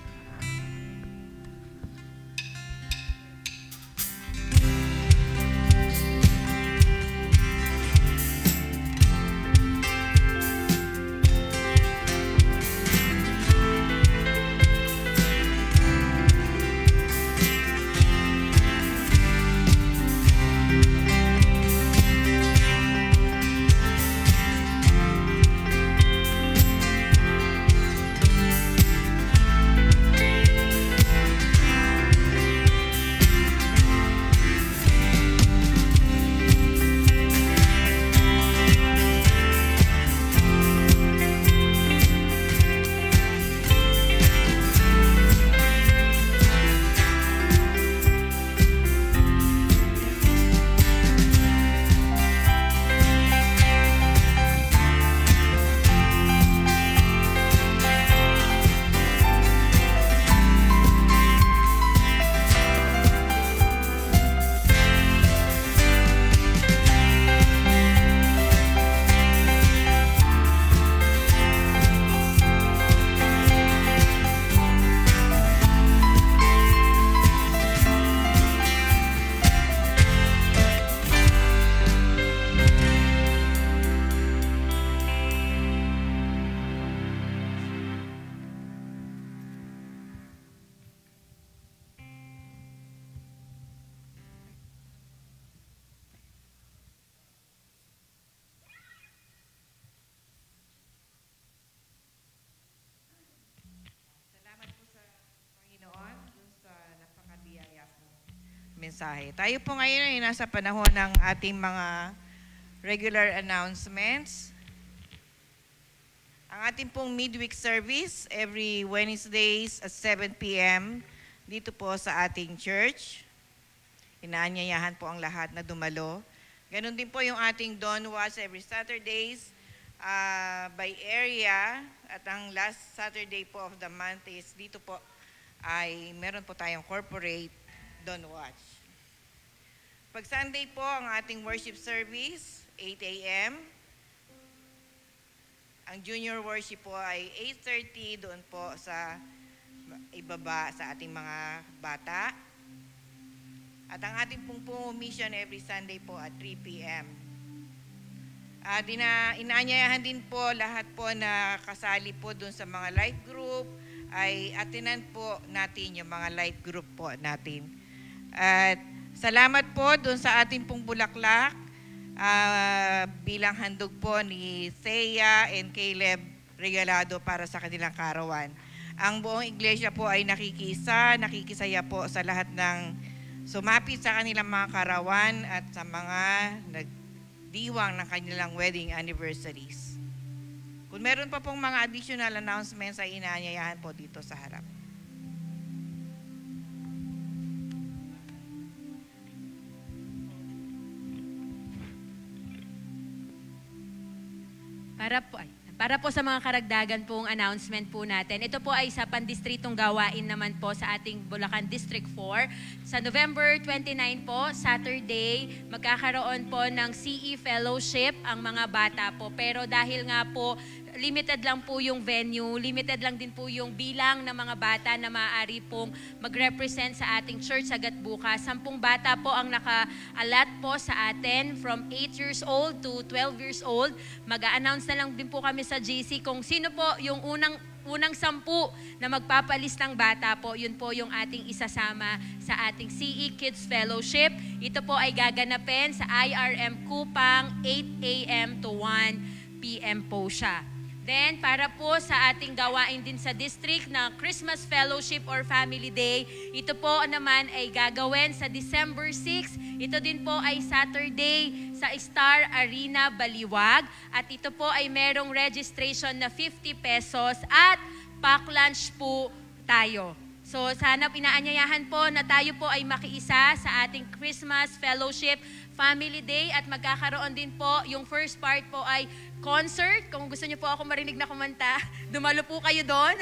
[SPEAKER 2] Mensahe. Tayo po ngayon ay nasa panahon ng ating mga regular announcements. Ang ating pong midweek service every Wednesdays at 7 p.m. dito po sa ating church. Inaanyayahan po ang lahat na dumalo. Ganon din po yung ating Dawn Watch every Saturdays by area. At ang last Saturday po of the month is dito po ay meron po tayong corporate Dawn Watch. Pag Sunday po, ang ating worship service, 8 a.m. Ang junior worship po ay 8:30 doon po sa ibaba sa ating mga bata. At ang ating pong mission every Sunday po at 3 p.m. Inaanyayahan din po lahat po na kasali po doon sa mga life group ay atinan po natin yung mga life group po natin. At salamat po doon sa ating pong bulaklak bilang handog po ni Thea and Caleb regalado para sa kanilang karawan. Ang buong iglesia po ay nakikisaya po sa lahat ng sumapit sa kanilang mga karawan at sa mga nagdiwang ng kanilang wedding anniversaries. Kung meron pa pong mga additional announcements ay inaanyayahan po dito sa harap.
[SPEAKER 5] Para po sa mga karagdagan pong announcement po natin, ito po ay sa pandistritong gawain naman po sa ating Bulacan District 4. Sa November 29 po, Saturday, magkakaroon po ng CE Fellowship ang mga bata po. Pero dahil nga po limited lang po yung venue, limited lang din po yung bilang ng mga bata na maaari pong mag-represent sa ating church agad bukas. 10 bata po ang naka-allot po sa atin from 8 years old to 12 years old. Mag-a-announce na lang din po kami sa GC kung sino po yung unang 10 na magpapalistang bata po, yun po yung ating isasama sa ating CE Kids Fellowship. Ito po ay gaganapin sa IRM Kupang, 8 a.m. to 1 p.m. po siya. Then, para po sa ating gawain din sa district na Christmas Fellowship or Family Day, ito po naman ay gagawin sa December 6. Ito din po ay Saturday sa Star Arena, Baliwag. At ito po ay merong registration na 50 pesos at pack lunch po tayo. So, sana pinaanyayahan po na tayo po ay makiisa sa ating Christmas Fellowship Family Day at magkakaroon din po, yung first part po ay concert. Kung gusto niyo po ako marinig na kumanta, dumalo po kayo doon.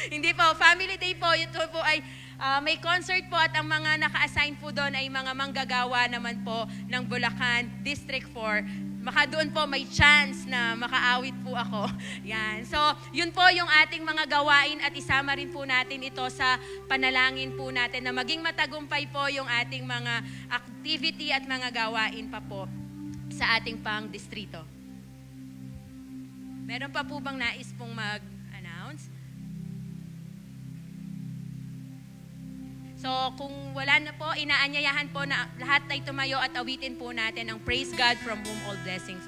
[SPEAKER 5] Hindi po, Family Day po, ito po ay may concert po at ang mga naka-assign po doon ay mga manggagawa naman po ng Bulacan District 4. Baka doon po may chance na makaawit po ako. Yan. So, yun po yung ating mga gawain at isama rin po natin ito sa panalangin po natin na maging matagumpay po yung ating mga activity at mga gawain pa po sa ating pang distrito. Meron pa po bang nais pong mag-announce? So, kung wala na po, inaanyayahan po na lahat ay tumayo at awitin po natin ang Praise God from whom all blessings.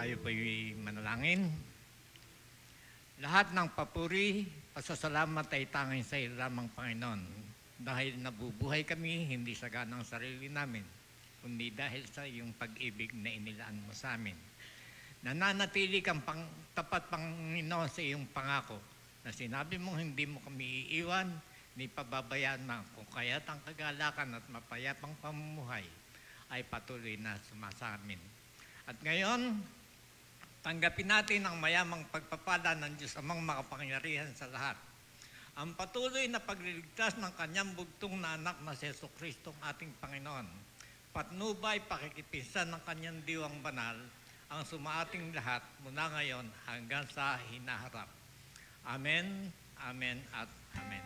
[SPEAKER 7] Tayo po'y manalangin. Lahat ng papuri, pasasalamat ay tanging sa iyo lamang, Panginoon. Dahil nabubuhay kami, hindi sa ganang sarili namin, kundi dahil sa iyong pag-ibig na inilaan mo sa amin. Nananatili kang tapat, Panginoon, sa iyong pangako na sinabi mong hindi mo kami iiwan, ni pababayaan na kung kaya't ang kagalakan at mapayapang pamumuhay ay patuloy na sumasamin. At ngayon, tanggapin natin ang mayamang pagpapala ng Diyos Amang makapangyarihan sa lahat. Ang patuloy na pagliligtas ng kanyang bugtong na anak na si Jesucristo ating Panginoon. Patnubay, pakikipinsan ng kanyang diwang banal ang sumaating lahat mula ngayon hanggang sa hinaharap. Amen, amen at amen.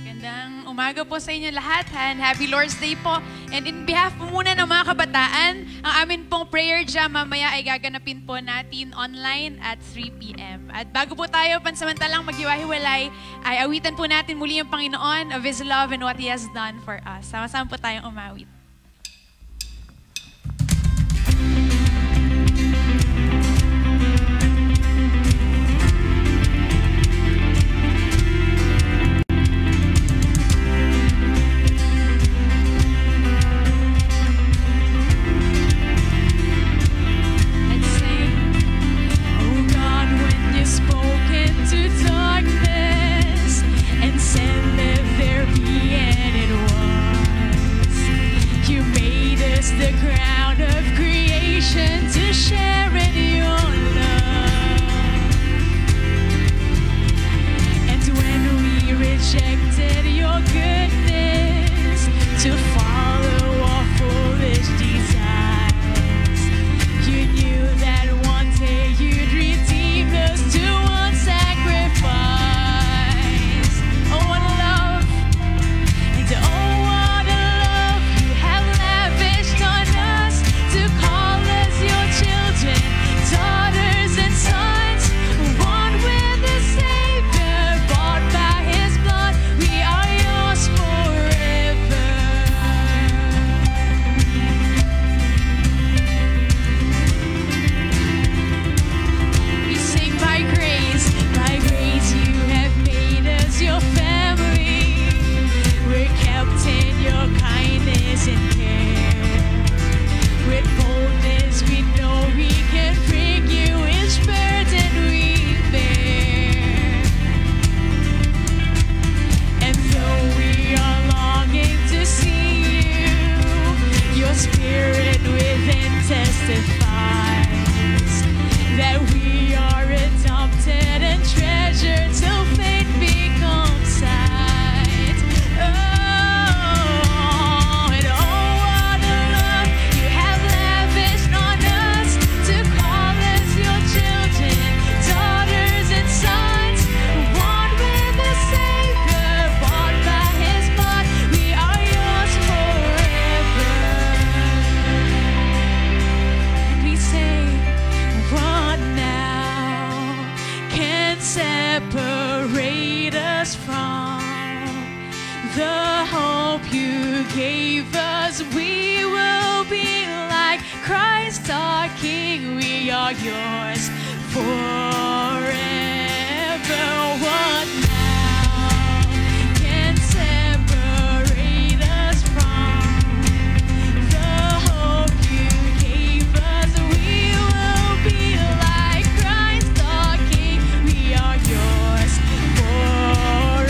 [SPEAKER 3] Magandang umaga po sa inyo lahat and Happy Lord's Day po. And in behalf po muna ng mga kabataan, ang amin pong prayer jam mamaya ay gaganapin po natin online at 3 p.m. At bago po tayo pansamantalang maghiwa-hiwalay, ay awitan po natin muli yung Panginoon of His love and what He has done for us. Sama-sama po tayong umawit.
[SPEAKER 1] And said, let there be, and it was.
[SPEAKER 8] testifies that we are adopted and treasured till faith becomes sight. Oh, and oh, what a love you have lavished on us to call us your children, daughters and sons, born with the Savior, bought by His blood. We are yours forever. And we say, what now can separate us from the hope you gave us? We will be like Christ our King. We are yours forever. What now can separate us from the hope you gave us? We will be like Christ our King. We are yours forever.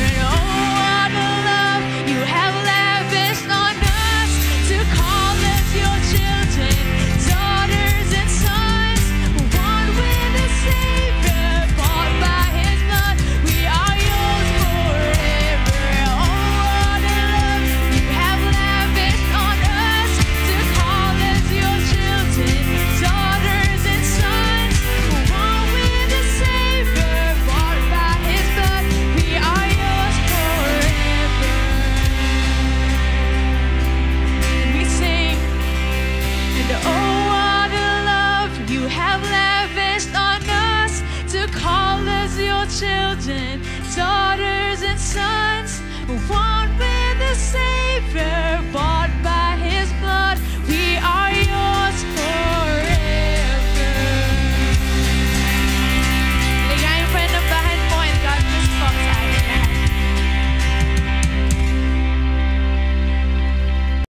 [SPEAKER 8] And oh, what a love you have lavished on us to call us your children, daughters and sons, born with the Savior, bought by His blood. We are yours forever. Oh, what a love you have lavished on us to call us your children, daughters and sons, born with the Savior, bought by His blood. We are yours forever. And we sing, and oh, what a love you have lavished on us to call us your children, daughters and sons, born with the Savior, bought by